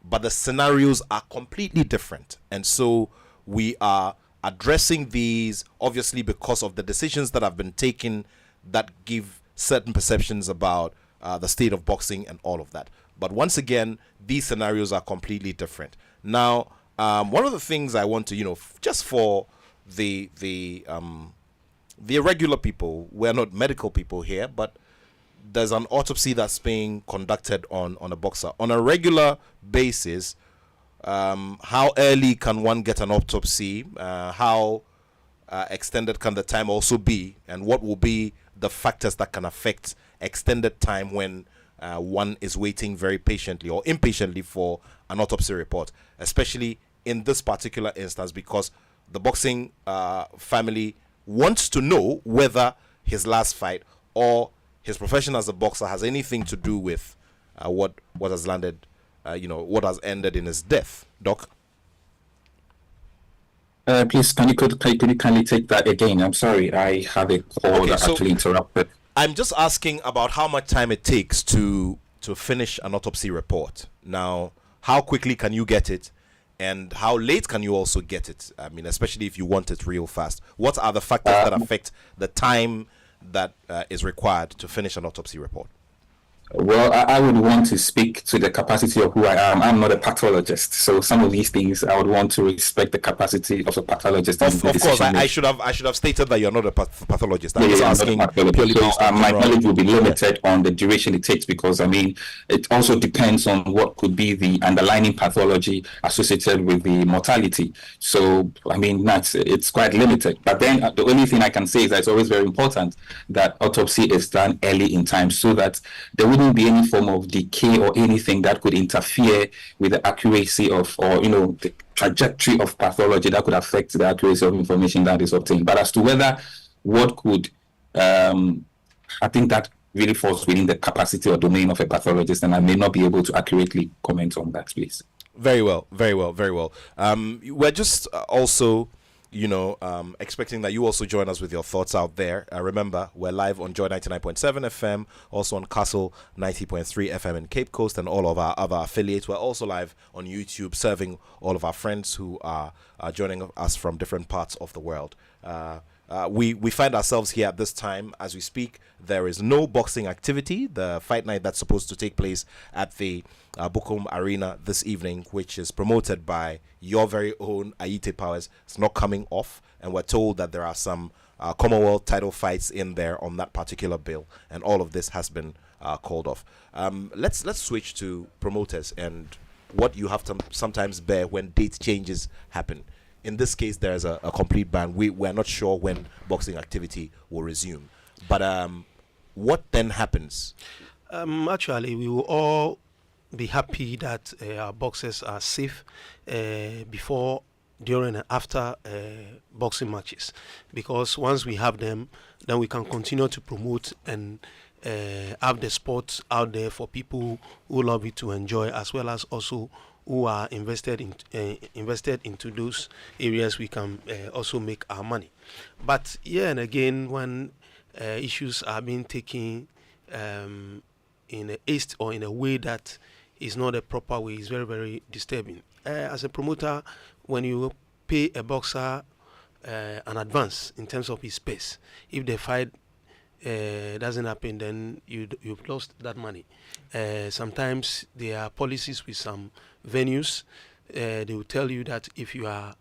but the scenarios are completely different. And so we are addressing these, obviously, because of the decisions that have been taken that give certain perceptions about the state of boxing and all of that. But once again, these scenarios are completely different. Now, one of the things I want to, just for the irregular people, we're not medical people here, but there's an autopsy that's being conducted on a boxer on a regular basis. How early can one get an autopsy? How extended can the time also be? And what will be the factors that can affect extended time when one is waiting very patiently or impatiently for an autopsy report, especially in this particular instance, because the boxing family wants to know whether his last fight or his profession as a boxer has anything to do with what has landed, what has ended in his death. Doc? Please, can you kindly take that again? I'm sorry, I had a call that actually interrupted. I'm just asking about how much time it takes to finish an autopsy report. Now, how quickly can you get it? And how late can you also get it? I mean, especially if you want it real fast. What are the factors that affect the time that is required to finish an autopsy report? Well, I would want to speak to the capacity of who I am. I'm not a pathologist, so some of these things I would want to respect the capacity of a pathologist. Of course, I should have stated that you're not a pathologist. I'm just asking purely based on my knowledge will be limited on the duration it takes, because I mean it also depends on what could be the underlying pathology associated with the mortality. So I mean it's quite limited. But then the only thing I can say is that it's always very important that autopsy is done early in time, so that there wouldn't be any form of decay or anything that could interfere with the accuracy of, or the trajectory of pathology that could affect the accuracy of information that is obtained. But as to whether what could, I think that really falls within the capacity or domain of a pathologist, and I may not be able to accurately comment on that, please. Very well. We're just also expecting that you also join us with your thoughts out there. Remember, we're live on Joy 99.7 FM, also on Castle 90.3 FM in Cape Coast, and all of our other affiliates. We're also live on YouTube, serving all of our friends who are joining us from different parts of the world. We find ourselves here at this time as we speak. There is no boxing activity. The fight night that's supposed to take place at the Bukum Arena this evening, which is promoted by your very own Aite Powers, it's not coming off, and we're told that there are some Commonwealth title fights in there on that particular bill, and all of this has been called off. Let's switch to promoters and what you have to sometimes bear when date changes happen. In this case, there's a complete ban. We're not sure when boxing activity will resume. But what then happens? Actually, we will all be happy that our boxers are safe before during and after boxing matches, because once we have them, then we can continue to promote and have the sport out there for people who love it to enjoy, as well as also who are invested into those areas. We can also make our money. But yeah, and again, when issues are being taken in a haste or in a way that is not a proper way, is very, very disturbing. As a promoter, when you pay a boxer an advance in terms of his space, if the fight doesn't happen, then you've lost that money. Sometimes there are policies with some venues. They will tell you that if you are,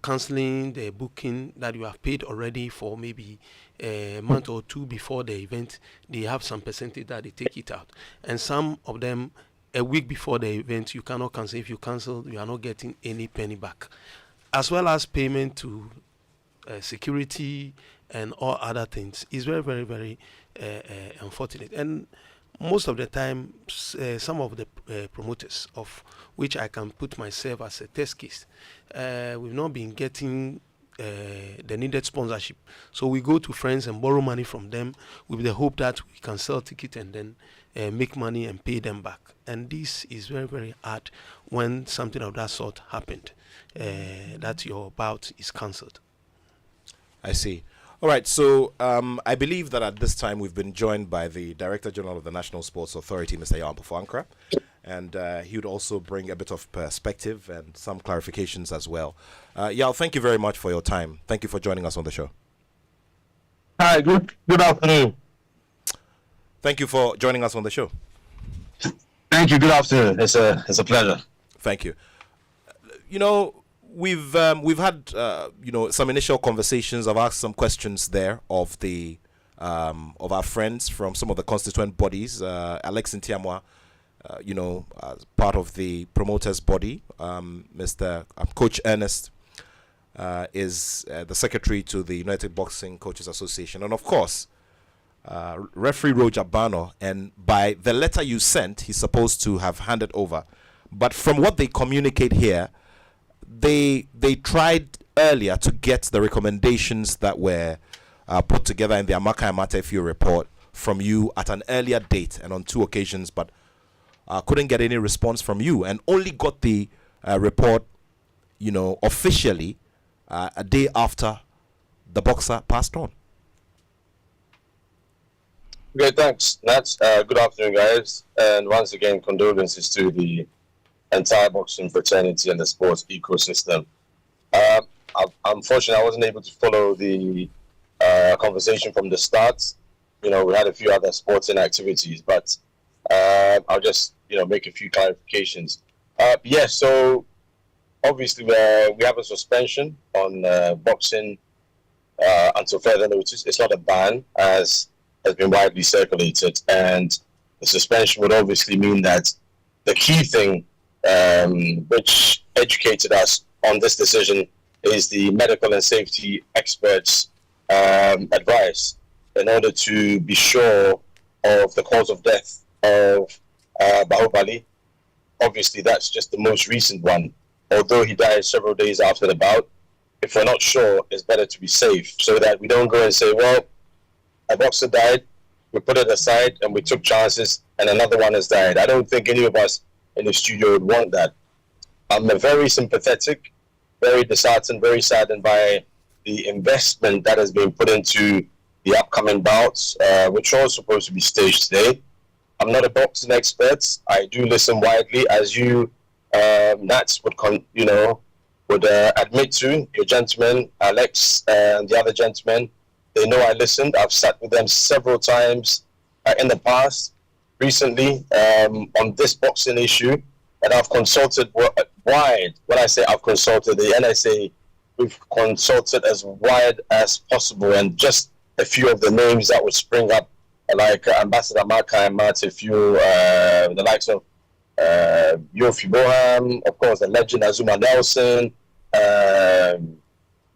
canceling the booking that you have paid already for maybe a month or two before the event, they have some percentage that they take it out. And some of them, a week before the event, you cannot cancel. If you cancel, you are not getting any penny back. As well as payment to security and all other things. Is very, very, very unfortunate. And most of the time, some of the promoters, of which I can put myself as a test case, we've not been getting the needed sponsorship. So we go to friends and borrow money from them with the hope that we can sell tickets and then make money and pay them back. And this is very, very hard when something of that sort happened, that your bout is cancelled. I see. All right, so I believe that at this time we've been joined by the Director General of the National Sports Authority, Mr. Yao Mpofu-Ankra, and he would also bring a bit of perspective and some clarifications as well. Yao, thank you very much for your time. Thank you for joining us on the show. Hi, good afternoon. Thank you for joining us on the show. Thank you. Good afternoon. It's a pleasure. Thank you. We've had some initial conversations. I've asked some questions there of of our friends from some of the constituent bodies. Alex Ntiamwa, as part of the promoters body, Mr. Coach Ernest is the secretary to the United Boxing Coaches Association, and of course, referee Roger Bano. And by the letter you sent, he's supposed to have handed over, but from what they communicate here, they tried earlier to get the recommendations that were put together in the Amaka Amatefu report from you at an earlier date and on 2 occasions, but couldn't get any response from you, and only got the report, officially a day after the boxer passed on. Okay, thanks, Nat. Good afternoon, guys, and once again, condolences to the entire boxing fraternity and the sports ecosystem. Unfortunately, I wasn't able to follow the conversation from the start. We had a few other sporting activities, but I'll just make a few clarifications. So obviously we have a suspension on boxing until further notice. It's not a ban, as has been widely circulated, and the suspension would obviously mean that the key thing which educated us on this decision is the medical and safety experts' advice in order to be sure of the cause of death of Bahubali. Obviously, that's just the most recent one. Although he died several days after the bout, if we're not sure, it's better to be safe so that we don't go and say, well, a boxer died, we put it aside and we took chances and another one has died. I don't think any of us in the studio would want that. I'm very sympathetic, very disheartened, very saddened by the investment that has been put into the upcoming bouts, which are supposed to be staged today. I'm not a boxing expert. I do listen widely, as you, Nats, would admit to. Your gentlemen, Alex, and the other gentlemen, they know I listened. I've sat with them several times in the past. Recently, on this boxing issue, and I've consulted wide. When I say I've consulted the NSA, we've consulted as wide as possible, and just a few of the names that would spring up, like Ambassador Maka and Matefu, the likes of Yofi Boham, of course, the legend Azuma Nelson,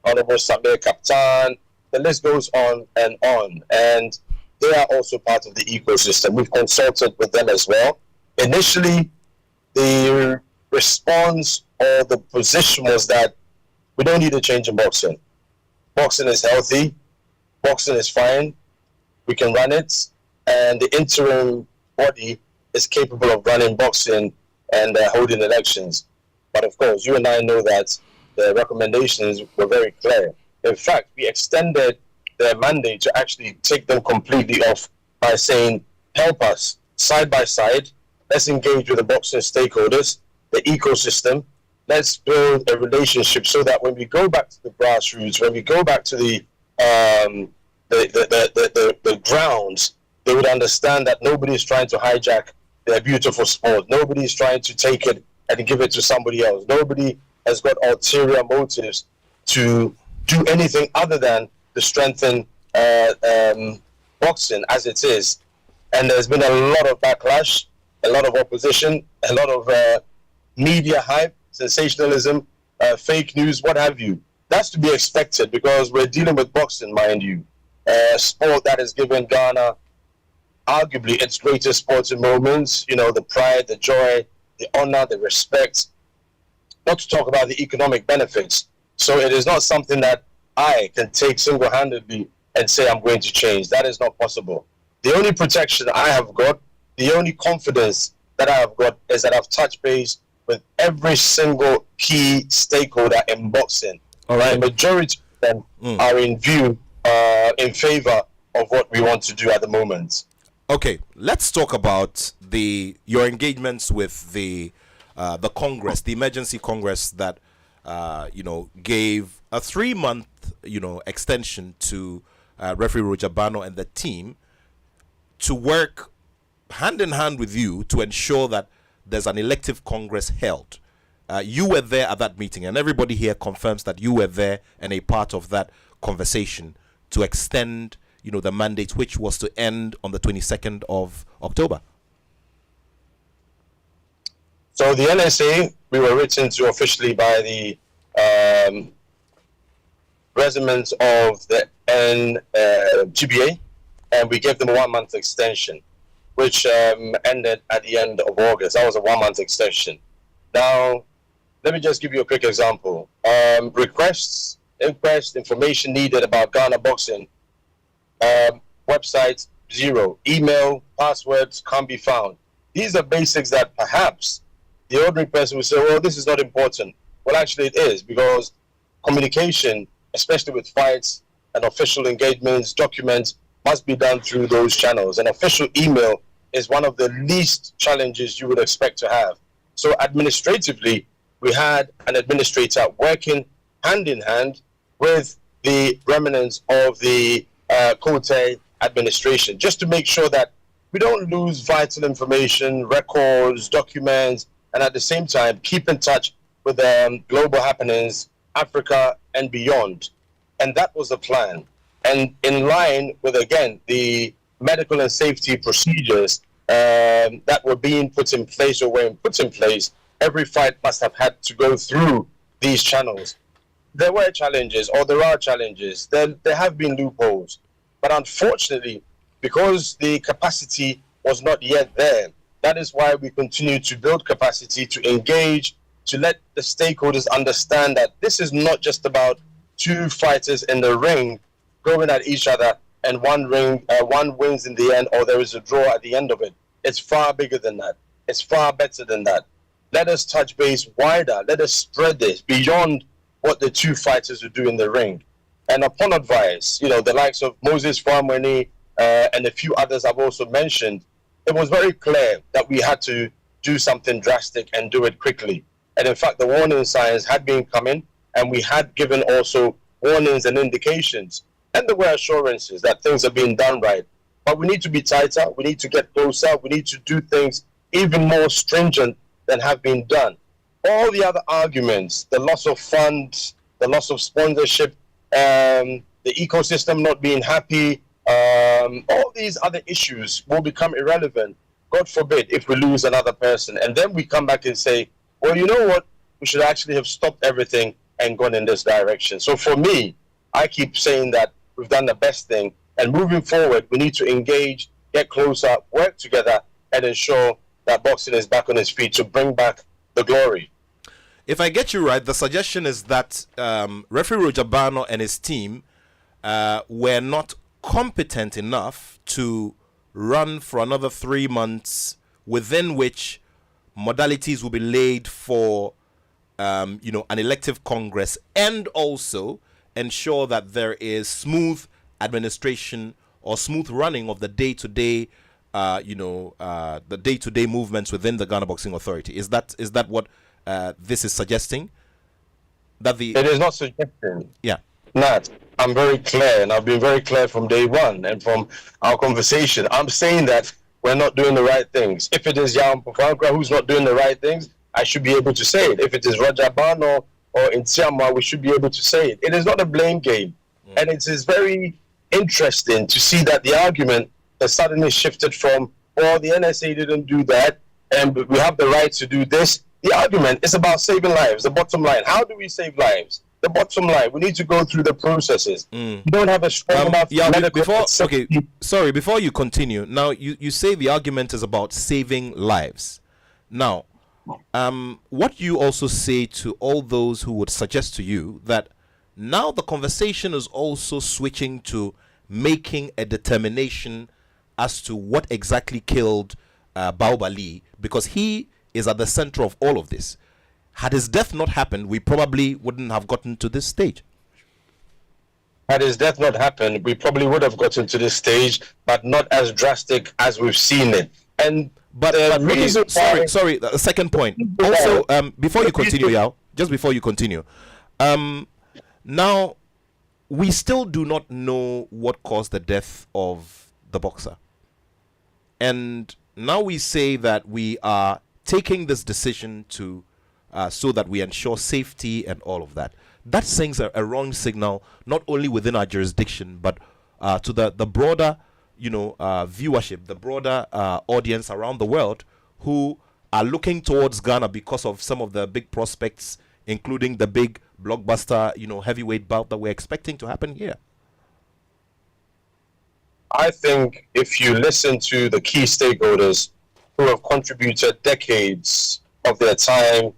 Honorable Samir Kaptan. The list goes on, and they are also part of the ecosystem. We've consulted with them as well. Initially, the response or the position was that We don't need a change in boxing. Boxing is healthy. Boxing is fine. We can run it. And the interim body is capable of running boxing and holding elections. But of course, you and I know that the recommendations were very clear. In fact, we extended their mandate to actually take them completely off by saying, help us side by side. Let's engage with the boxing stakeholders, the ecosystem. Let's build a relationship so that when we go back to the grassroots, when we go back to the grounds, they would understand that nobody is trying to hijack their beautiful sport. Nobody is trying to take it and give it to somebody else. Nobody has got ulterior motives to do anything other than to strengthen boxing as it is. And there's been a lot of backlash, a lot of opposition, a lot of media hype, sensationalism, fake news, what have you. That's to be expected because we're dealing with boxing, mind you. A sport that has given Ghana arguably its greatest sporting moments, you know, the pride, the joy, the honor, the respect, not to talk about the economic benefits. So it is not something that I can take single-handedly and say I'm going to change. That is not possible. The only protection I have got, the only confidence that I have got is that I've touched base with every single key stakeholder in boxing. All right. The majority of them are in in favor of what we want to do at the moment. Okay, let's talk about your engagements with the Congress, the emergency Congress that gave a 3-month extension to referee Roger Bano and the team to work hand in hand with you to ensure that there's an elective Congress held. You were there at that meeting, and everybody here confirms that you were there and a part of that conversation to extend the mandate, which was to end on the 22nd of October. So the NSA, we were written to officially by the residents of the GBA, and we gave them a 1-month extension, which ended at the end of August. That was a 1-month extension. Now, let me just give you a quick example. Requests, information needed about Ghana boxing. Website, 0. Email, passwords can't be found. These are basics that perhaps the ordinary person would say, well, this is not important. Well, actually it is, because communication, especially with fights and official engagements, documents, must be done through those channels. An official email is one of the least challenges you would expect to have. So administratively, we had an administrator working hand in hand with the remnants of the Cote administration, just to make sure that we don't lose vital information, records, documents, and at the same time keep in touch with global happenings, Africa and beyond. And that was the plan. And in line with, again, the medical and safety procedures that were being put in place or were put in place, every fight must have had to go through these channels. There were challenges, or there are challenges. There have been loopholes. But unfortunately, because the capacity was not yet there, that is why we continue to build capacity, to engage, to let the stakeholders understand that this is not just about two fighters in the ring going at each other and one wins in the end, or there is a draw at the end of it. It's far bigger than that. It's far better than that. Let us touch base wider. Let us spread this beyond what the two fighters will do in the ring. And upon advice, the likes of Moses Famweni and a few others I've also mentioned, it was very clear that we had to do something drastic and do it quickly. And in fact, the warning signs had been coming, and we had given also warnings and indications. And there were assurances that things are being done right. But we need to be tighter. We need to get closer. We need to do things even more stringent than have been done. All the other arguments, the loss of funds, the loss of sponsorship, the ecosystem not being happy, all these other issues will become irrelevant, God forbid, if we lose another person. And then we come back and say, well, you know what? We should actually have stopped everything and gone in this direction. So for me, I keep saying that we've done the best thing. And moving forward, we need to engage, get closer, work together, and ensure that boxing is back on its feet to bring back the glory. if I get you right, the suggestion is that referee Roger Barno and his team were not competent enough to run for another 3 months, within which modalities will be laid for an elective Congress, and also ensure that there is smooth administration or smooth running of the day-to-day movements within the Ghana Boxing Authority. Is that what this is suggesting? It is not suggesting. Yeah. Nat, I'm very clear, and I've been very clear from day one and from our conversation. I'm saying that we're not doing the right things. If it is Jan Pofangra who's not doing the right things, I should be able to say it. If it is Roger Barno or Ntiama, we should be able to say it. It is not a blame game. And it is very interesting to see that the argument has suddenly shifted from, well, the NSA didn't do that, and we have the right to do this. The argument is about saving lives, the bottom line. How do we save lives? The bottom line, we need to go through the processes. You don't have a strong enough before you continue, now you say the argument is about saving lives. Now, what you also say to all those who would suggest to you that now the conversation is also switching to making a determination as to what exactly killed Baobali, because he is at the center of all of this. Had his death not happened, we probably wouldn't have gotten to this stage. Had his death not happened, we probably would have gotten to this stage, but not as drastic as we've seen it. And sorry, the second point. Also, before you continue, Yao, just before you continue, now we still do not know what caused the death of the boxer, and now we say that we are taking this decision to so that we ensure safety and all of that. That sends a wrong signal, not only within our jurisdiction, but to the broader, viewership, the broader audience around the world who are looking towards Ghana because of some of the big prospects, including the big blockbuster, heavyweight bout that we're expecting to happen here. I think if you listen to the key stakeholders who have contributed decades of their time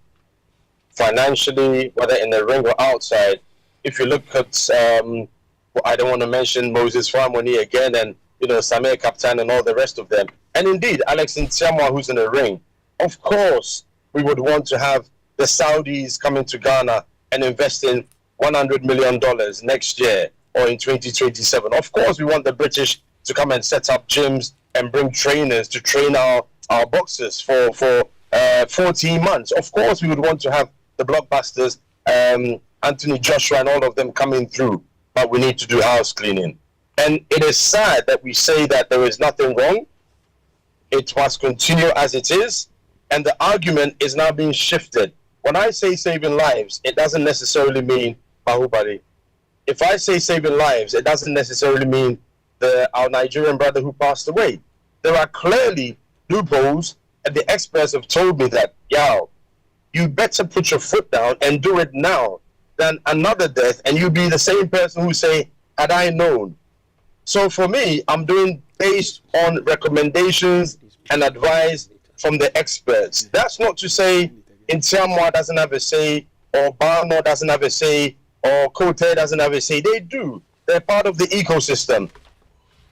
financially, whether in the ring or outside, if you look at, I don't want to mention Moses Famoni again, and Samir Kaptan and all the rest of them, and indeed Alex Ntiama, who's in the ring. Of course, we would want to have the Saudis coming to Ghana and investing $100 million next year or in 2027. Of course, we want the British to come and set up gyms and bring trainers to train our boxers for 14 months. Of course, we would want to have the blockbusters, Anthony Joshua and all of them coming through, but we need to do house cleaning. And it is sad that we say that there is nothing wrong. It must continue as it is, and the argument is now being shifted. When I say saving lives, it doesn't necessarily mean Bahubali. If I say saving lives, it doesn't necessarily mean our Nigerian brother who passed away. There are clearly loopholes, and the experts have told me that, you better put your foot down and do it now than another death, and you'll be the same person who say, had I known. So for me, I'm doing based on recommendations and advice from the experts. That's not to say Ntiama doesn't have a say, or Barno doesn't have a say, or Kote doesn't have a say. They do. They're part of the ecosystem.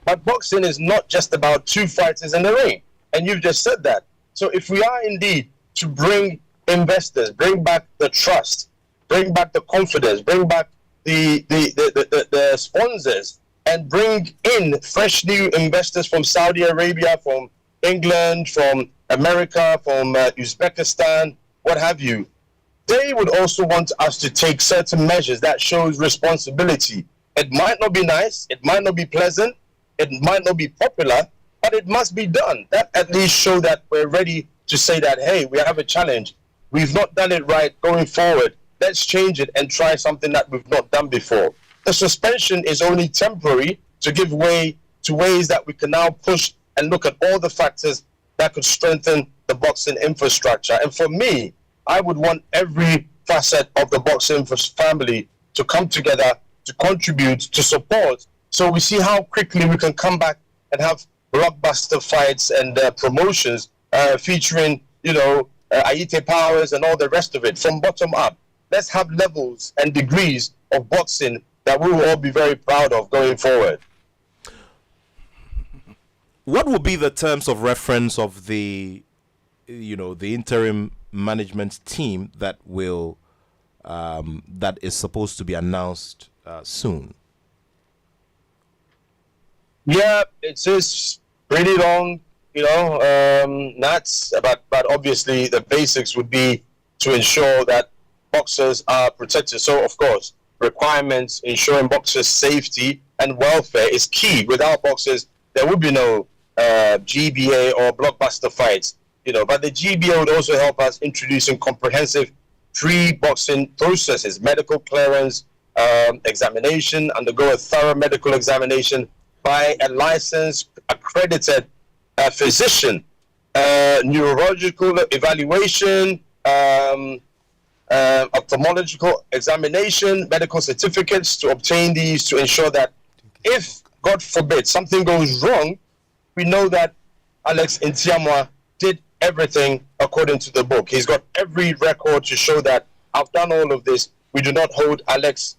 But boxing is not just about two fighters in the ring. And you've just said that. So if we are indeed to bring investors, bring back the trust, bring back the confidence, bring back the sponsors, and bring in fresh new investors from Saudi Arabia, from England, from America, from Uzbekistan, what have you, they would also want us to take certain measures that shows responsibility. It might not be nice, it might not be pleasant, it might not be popular, but it must be done. That at least show that we're ready to say that, hey, we have a challenge. We've not done it right going forward. Let's change it and try something that we've not done before. The suspension is only temporary to give way to ways that we can now push and look at all the factors that could strengthen the boxing infrastructure. And for me, I would want every facet of the boxing family to come together, to contribute, to support, so we see how quickly we can come back and have blockbuster fights and promotions featuring, Aite Powers, and all the rest of it from bottom up. Let's have levels and degrees of boxing that we will all be very proud of going forward. What will be the terms of reference of the interim management team that will that is supposed to be announced soon? Yeah, it is pretty long, nuts, but obviously the basics would be to ensure that boxers are protected. So, of course, requirements ensuring boxers' safety and welfare is key. Without boxers, there would be no GBA or blockbuster fights, But the GBA would also help us introducing comprehensive pre-boxing processes, medical clearance, examination, undergo a thorough medical examination by a licensed, accredited physician, neurological evaluation, ophthalmological examination, medical certificates to obtain these to ensure that if, God forbid, something goes wrong, we know that Alex Ntiamwa did everything according to the book. He's got every record to show that I've done all of this. We do not hold Alex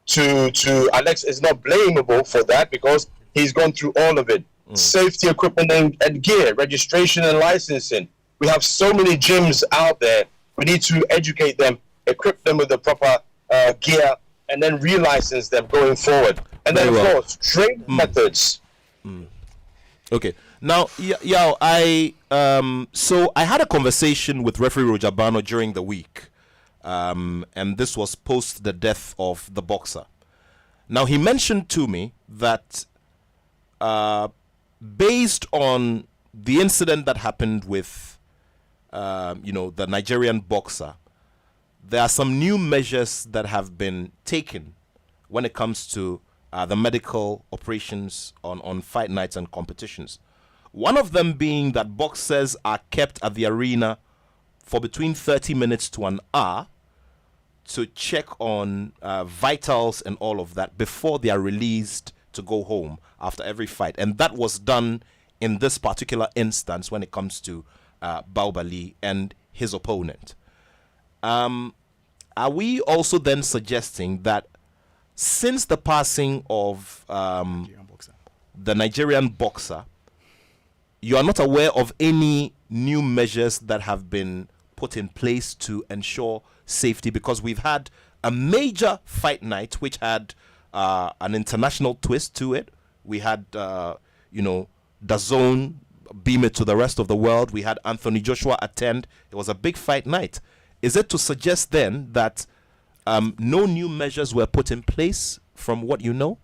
to Alex is not blamable for that because he's gone through all of it. Safety equipment and gear, registration and licensing. We have so many gyms out there. We need to educate them, equip them with the proper gear, and then relicense them going forward. And then, of course, training methods. Okay. Now, I had a conversation with referee Rojabano during the week, and this was post the death of the boxer. Now, he mentioned to me that based on the incident that happened with, the Nigerian boxer, there are some new measures that have been taken when it comes to the medical operations on fight nights and competitions. One of them being that boxers are kept at the arena for between 30 minutes to an hour to check on vitals and all of that before they are released to go home after every fight. And that was done in this particular instance when it comes to Baobali and his opponent. Are we also then suggesting that since the passing of the Nigerian boxer, you are not aware of any new measures that have been put in place to ensure safety? Because we've had a major fight night which had an international twist to it. We had, DAZN beam it to the rest of the world. We had Anthony Joshua attend. It was a big fight night. Is it to suggest then that no new measures were put in place from what you know?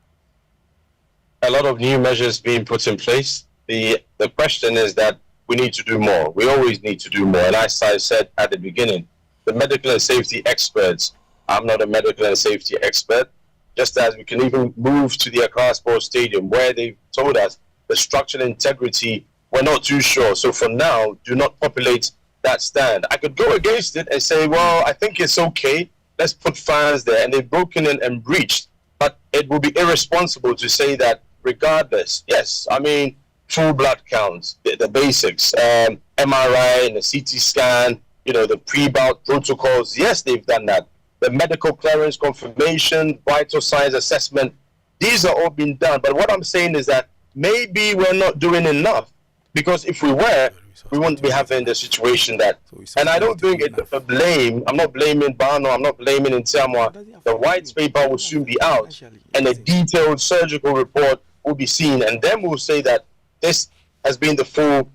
A lot of new measures being put in place. The question is that we need to do more. We always need to do more. And as I said at the beginning, the medical and safety experts, I'm not a medical and safety expert, just as we can even move to the Accra Sports Stadium where they told us the structural integrity, we're not too sure. So for now, do not populate that stand. I could go against it and say, well, I think it's okay. Let's put fans there. And they've broken in and breached. But it would be irresponsible to say that regardless. Yes, I mean, full blood counts, the basics, MRI and the CT scan, the pre-bout protocols. Yes, they've done that. The medical clearance confirmation, vital signs assessment, these are all being done. But what I'm saying is that maybe we're not doing enough, because if we were, we wouldn't be having the situation that. And I don't think it's a blame. I'm not blaming Bano. I'm not blaming Ntiamwa. The white paper will soon be out, and a detailed surgical report will be seen, and then we'll say that this has been the full,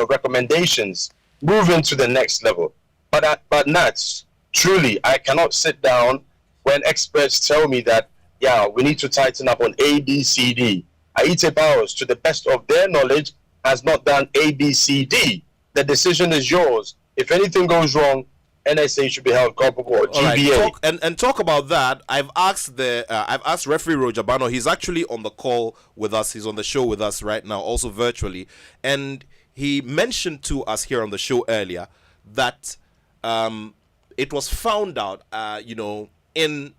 recommendations. Moving to the next level. But Nats, truly, I cannot sit down when experts tell me that, we need to tighten up on A, B, C, D. Aite Powers, to the best of their knowledge, has not done A, B, C, D. The decision is yours. If anything goes wrong, NSA should be held culpable, or GBA. Right, talk about that. I've asked referee Rojabano. He's actually on the call with us. He's on the show with us right now, also virtually. And he mentioned to us here on the show earlier that it was found out, in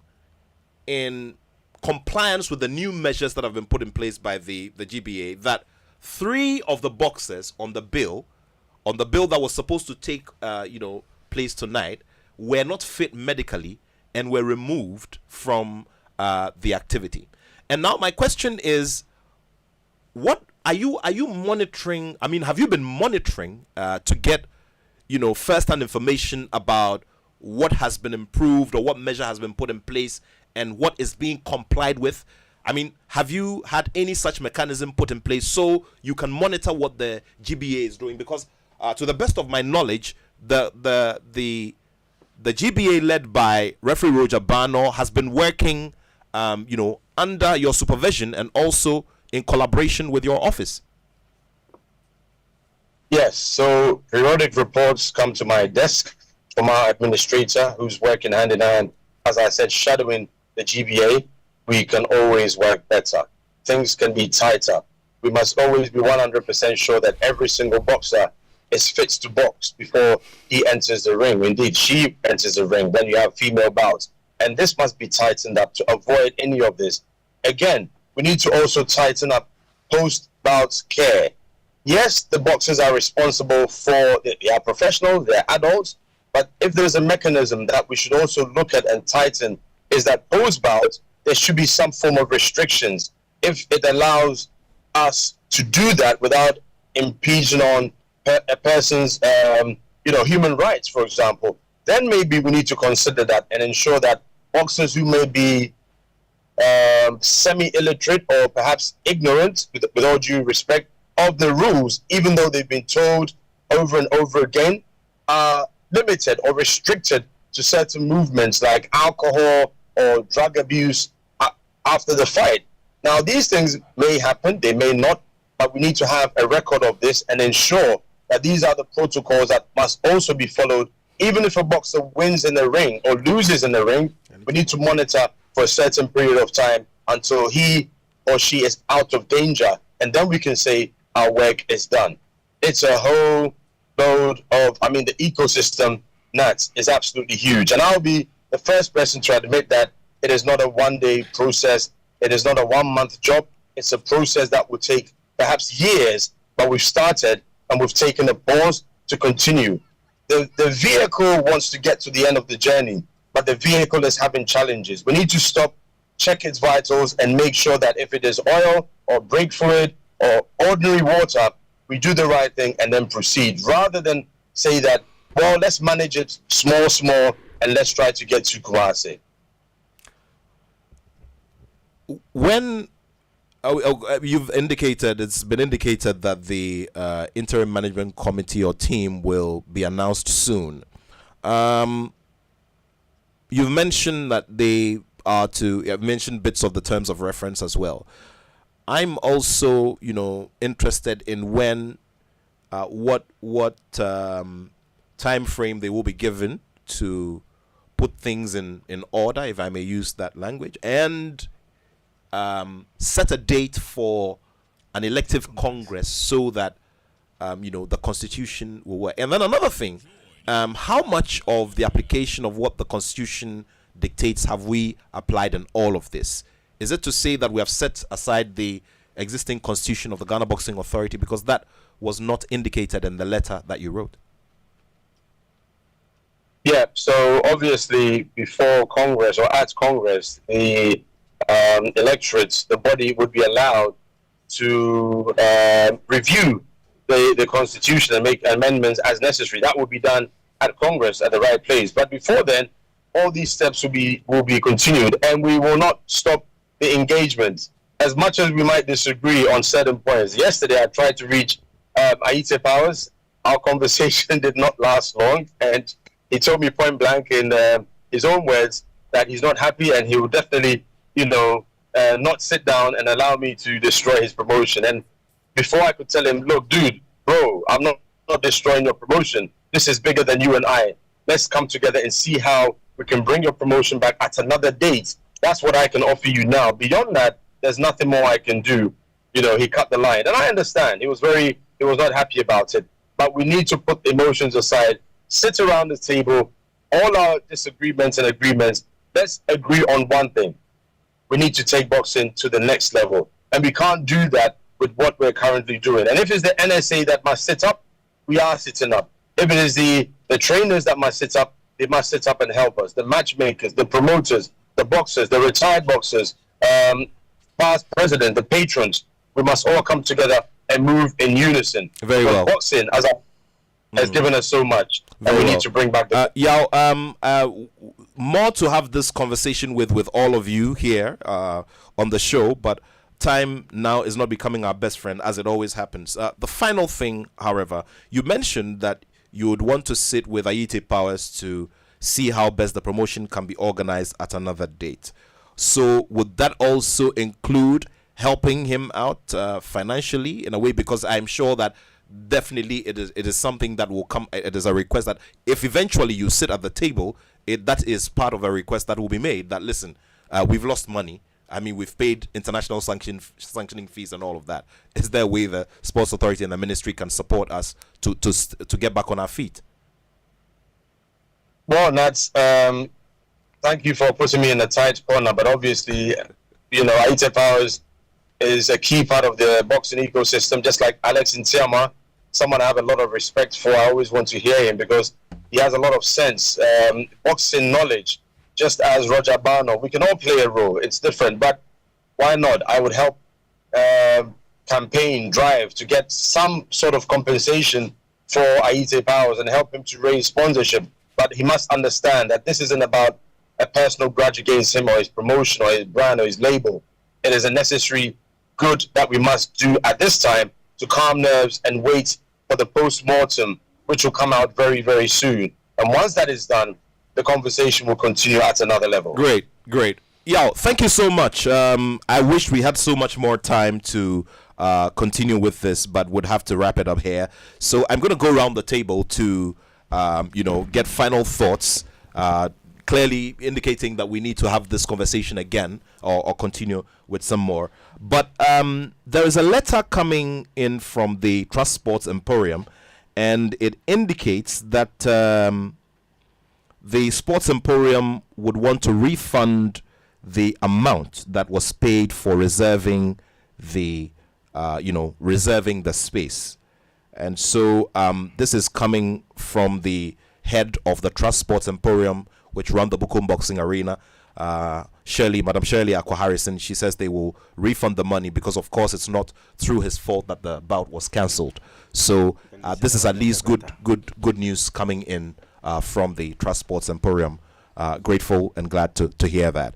compliance with the new measures that have been put in place by the GBA, that 3 of the boxers on the bill on the bill that was supposed to take place tonight were not fit medically and were removed from the activity. And now my question is, what are you monitoring? I mean, have you been monitoring to get first-hand information about what has been improved or what measure has been put in place and what is being complied with? I mean, have you had any such mechanism put in place so you can monitor what the GBA is doing? Because to the best of my knowledge, the GBA led by referee Roger Barno has been working under your supervision and also in collaboration with your office. Yes, so periodic reports come to my desk from our administrator, who's working hand in hand, as I said, shadowing the GBA. We can always work better. Things can be tighter. We must always be 100% sure that every single boxer is fit to box before he enters the ring. Indeed, she enters the ring. Then you have female bouts. And this must be tightened up to avoid any of this. Again, we need to also tighten up post-bout care. Yes, the boxers are responsible for, they are professionals, they're adults, but if there's a mechanism that we should also look at and tighten, is that post-bout, there should be some form of restrictions. If it allows us to do that without impinging on a person's human rights, for example, then maybe we need to consider that and ensure that boxers who may be semi-illiterate or perhaps ignorant, with all due respect, of the rules, even though they've been told over and over again, are limited or restricted to certain movements like alcohol or drug abuse after the fight. Now, these things may happen, they may not, but we need to have a record of this and ensure that these are the protocols that must also be followed. Even if a boxer wins in the ring or loses in the ring, we need to monitor for a certain period of time until he or she is out of danger, and then we can say our work is done. It's a whole load of, the ecosystem, Nat, is absolutely huge. And I'll be the first person to admit that it is not a one-day process. It is not a one-month job. It's a process that will take perhaps years, but we've started and we've taken a pause to continue. The vehicle wants to get to the end of the journey, but the vehicle is having challenges. We need to stop, check its vitals, and make sure that if it is oil or brake fluid or ordinary water, we do the right thing and then proceed, rather than say that, well, let's manage it small, and let's try to get to Kumasi. When you've indicated, it's been indicated that the interim management committee or team will be announced soon. You've mentioned that they are you've mentioned bits of the terms of reference as well. I'm also, interested in when, what time frame they will be given to put things in order, if I may use that language, and set a date for an elective Congress so that the Constitution will work. And then another thing, how much of the application of what the Constitution dictates have we applied in all of this? Is it to say that we have set aside the existing Constitution of the Ghana Boxing Authority, because that was not indicated in the letter that you wrote? Yeah, so obviously before Congress or at Congress, the electorates, the body would be allowed to review the Constitution and make amendments as necessary. That will be done at Congress at the right place. But before then, all these steps will be continued, and we will not stop the engagement. As much as we might disagree on certain points. Yesterday, I tried to reach Attoh Powers. Our conversation did not last long, and he told me point blank in his own words that he's not happy, and he will definitely, not sit down and allow me to destroy his promotion. And before I could tell him, look, dude, bro, I'm not destroying your promotion. This is bigger than you and I. Let's come together and see how we can bring your promotion back at another date. That's what I can offer you now. Beyond that, there's nothing more I can do. He cut the line. And I understand. He was not happy about it. But we need to put emotions aside, sit around the table, all our disagreements and agreements. Let's agree on one thing. We need to take boxing to the next level. And we can't do that with what we're currently doing. And if it's the NSA that must sit up we are sitting up. If it is the trainers that must sit up, they must sit up and help us. The matchmakers, the promoters, the boxers, the retired boxers, past president, the patrons. We must all come together and move in unison. Very because well. Boxing has given us so much, Very and we well. need to bring back the. More to have this conversation with all of you here on the show, but time now is not becoming our best friend, as it always happens. The final thing, however, you mentioned that you would want to sit with Ayite Powers to see how best the promotion can be organized at another date. So would that also include helping him out financially in a way? Because I'm sure that definitely it is something that will come. It is a request that if eventually you sit at the table, that is part of a request that will be made. That listen, we've lost money. I mean, we've paid international sanctioning fees and all of that. Is there a way the Sports Authority and the ministry can support us to get back on our feet? Well, Nats, thank you for putting me in a tight corner. But obviously, Ayite Powers is a key part of the boxing ecosystem, just like Alex Ntiama, someone I have a lot of respect for. I always want to hear him because he has a lot of sense, boxing knowledge. Just as Roger Bano, we can all play a role. It's different, but why not? I would help campaign drive to get some sort of compensation for Ayite Powers and help him to raise sponsorship. But he must understand that this isn't about a personal grudge against him or his promotion or his brand or his label. It is a necessary good that we must do at this time to calm nerves and wait for the post-mortem, which will come out very, very soon. And once that is done, the conversation will continue at another level. Great. Yao, thank you so much. I wish we had so much more time to continue with this, but would have to wrap it up here. So I'm going to go around the table to, get final thoughts, clearly indicating that we need to have this conversation again or continue with some more. But there is a letter coming in from the Trust Sports Emporium, and it indicates that the Sports Emporium would want to refund the amount that was paid for reserving the space. And so this is coming from the head of the Trust Sports Emporium, which run the Bukum Boxing Arena, Madam Shirley Akwa Harrison. She says they will refund the money because, of course, it's not through his fault that the bout was cancelled. So this is at least good news coming in from the Trust Sports Emporium. Grateful and glad to hear that.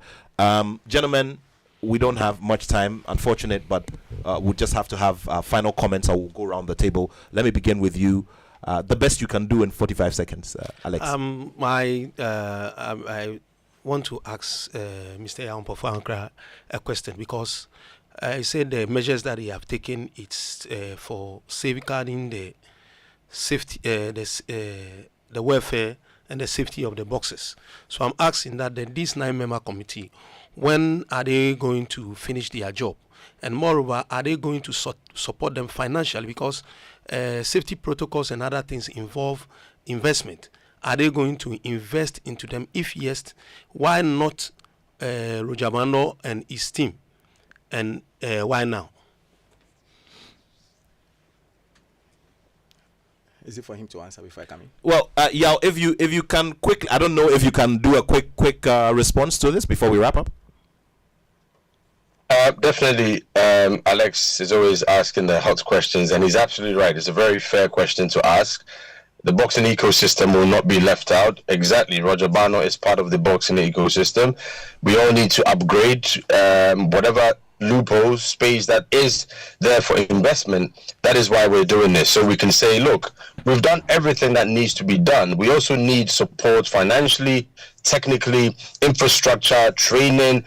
Gentlemen, we don't have much time, unfortunate, but we'll just have to have final comments. I will go around the table. Let me begin with you. The best you can do in 45 seconds, Alex. I want to ask Mr. Yampofo a question because I said the measures that he have taken, it's for safeguarding the safety, the welfare and the safety of the boxers. So I'm asking that this 9-member committee, when are they going to finish their job? And moreover, are they going to support them financially? Because safety protocols and other things involve investment. Are they going to invest into them? If yes, why not Roger Bano and his team? And why now? Is it for him to answer before I come in? Well, Yao, if you can quickly, I don't know if you can do a quick response to this before we wrap up. Definitely, Alex is always asking the hot questions, and he's absolutely right. It's a very fair question to ask. The boxing ecosystem will not be left out. Exactly, Roger Bano is part of the boxing ecosystem. We all need to upgrade whatever loopholes, space that is there for investment. That is why we're doing this. So we can say, look, we've done everything that needs to be done. We also need support financially, technically, infrastructure, training,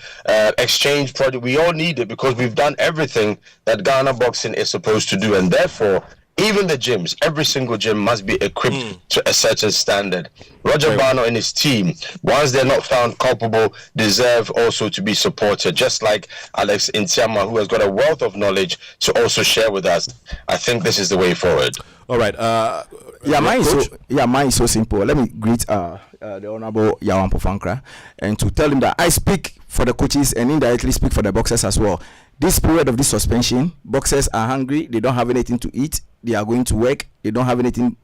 exchange project. We all need it because we've done everything that Ghana boxing is supposed to do. And therefore, even the gyms, every single gym must be equipped to a certain standard. Roger Bano and his team, once they're not found culpable, deserve also to be supported, just like Alex Ntiama, who has got a wealth of knowledge to also share with us. I think this is the way forward. All right. Mine is so simple. Let me greet the Honorable Yawampo Fankra and to tell him that I speak for the coaches and indirectly speak for the boxers as well. This period of this suspension, boxers are hungry. They don't have anything to eat. they are going to work. They don't have anything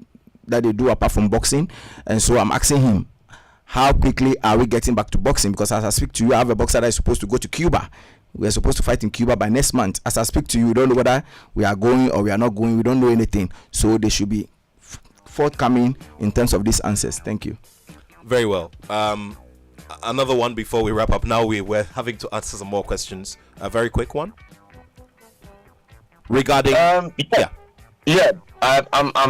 that they do apart from boxing. And so I'm asking him, how quickly are we getting back to boxing? Because as I speak to you, I have a boxer that is supposed to go to Cuba. We are supposed to fight in Cuba by next month. As I speak to you, we don't know whether we are going or we are not going. We don't know anything. So they should be forthcoming in terms of these answers. Thank you. Very well. Another one before we wrap up. Now we're having to answer some more questions. A very quick one regarding. I'm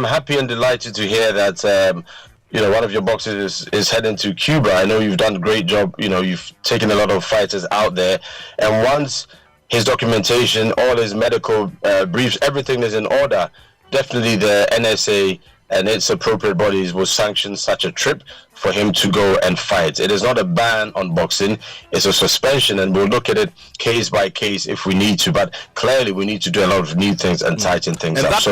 happy and delighted to hear that. One of your boxers is heading to Cuba. I know you've done a great job. You've taken a lot of fighters out there, and once his documentation, all his medical briefs, everything is in order, definitely the NSA and its appropriate bodies will sanction such a trip for him to go and fight. It is not a ban on boxing, it's a suspension, and we'll look at it case by case if we need to, but clearly we need to do a lot of new things and tighten things up.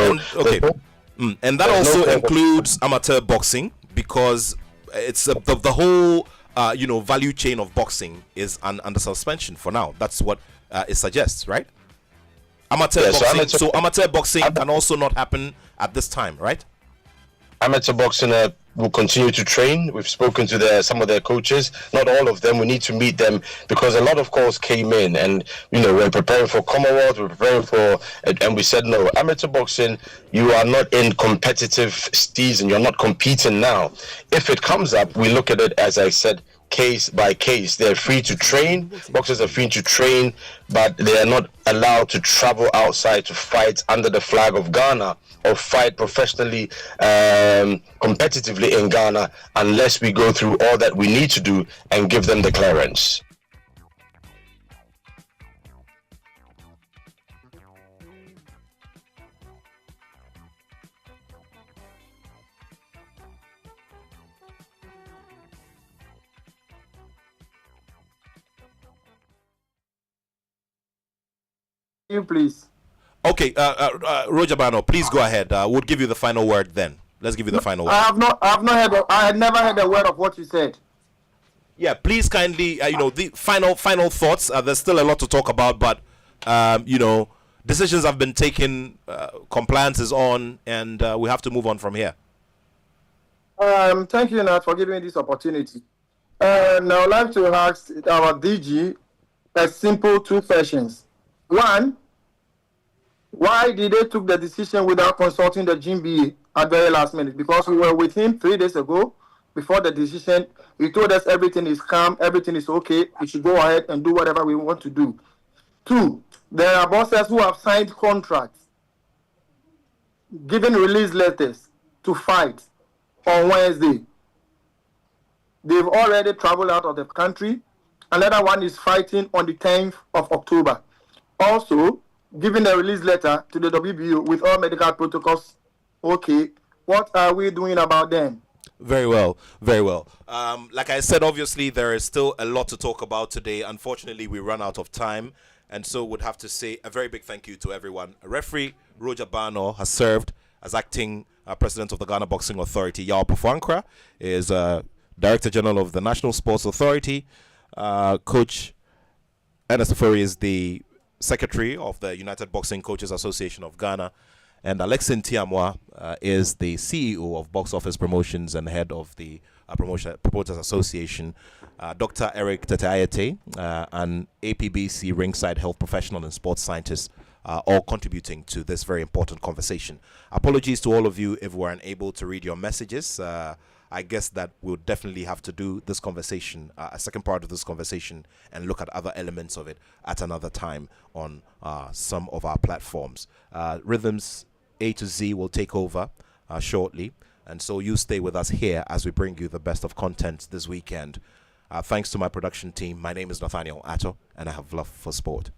And that also includes amateur boxing, because it's the whole value chain of boxing is under suspension for now. That's what it suggests, right? Amateur boxing. So amateur boxing can also not happen at this time, right? Amateur boxing will continue to train. We've spoken to some of their coaches, not all of them. We need to meet them because a lot of calls came in, and we're preparing for Commonwealth, we're preparing for, and we said no. Amateur boxing, you are not in competitive season, you're not competing now. If it comes up, we look at it, as I said, case by case. They're free to train. Boxers are free to train, but they are not allowed to travel outside to fight under the flag of Ghana or fight professionally, competitively in Ghana, unless we go through all that we need to do and give them the clearance. You please. Okay, Roger Bano, please go ahead. We'll give you the final word then. Let's give you the final word. I had never heard a word of what you said. Yeah, please kindly, the final thoughts. There's still a lot to talk about, but decisions have been taken, compliance is on, and we have to move on from here. Thank you, Nat, for giving me this opportunity. Now I'd like to ask our DG a simple two questions. One, why did they took the decision without consulting the GMBA at very last minute? Because we were with him 3 days ago before the decision. He told us everything is calm, everything is okay. We should go ahead and do whatever we want to do. Two, there are bosses who have signed contracts, given release letters to fight on Wednesday. They've already traveled out of the country. Another one is fighting on the 10th of October. Also, giving a release letter to the WBO with all medical protocols. Okay, what are we doing about them? Very well, very well. Like I said, obviously there is still a lot to talk about today. Unfortunately, we run out of time, and so would have to say a very big thank you to everyone. Referee Roger Bano has served as acting president of the Ghana Boxing Authority. Yao Pufuankra is Director General of the National Sports Authority. Coach Ernest Ofori is the Secretary of the United Boxing Coaches Association of Ghana, and Alexin Tiamwa is the CEO of Box Office Promotions and head of the Promoters Association. Dr. Eric Tetayete, an APBC ringside health professional and sports scientist, all contributing to this very important conversation. Apologies to all of you if we're unable to read your messages. I guess that we'll definitely have to do this conversation, a second part of this conversation, and look at other elements of it at another time on some of our platforms. Rhythms A to Z will take over shortly, and so you stay with us here as we bring you the best of content this weekend. Thanks to my production team. My name is Nathaniel Attoh, and I have love for sport.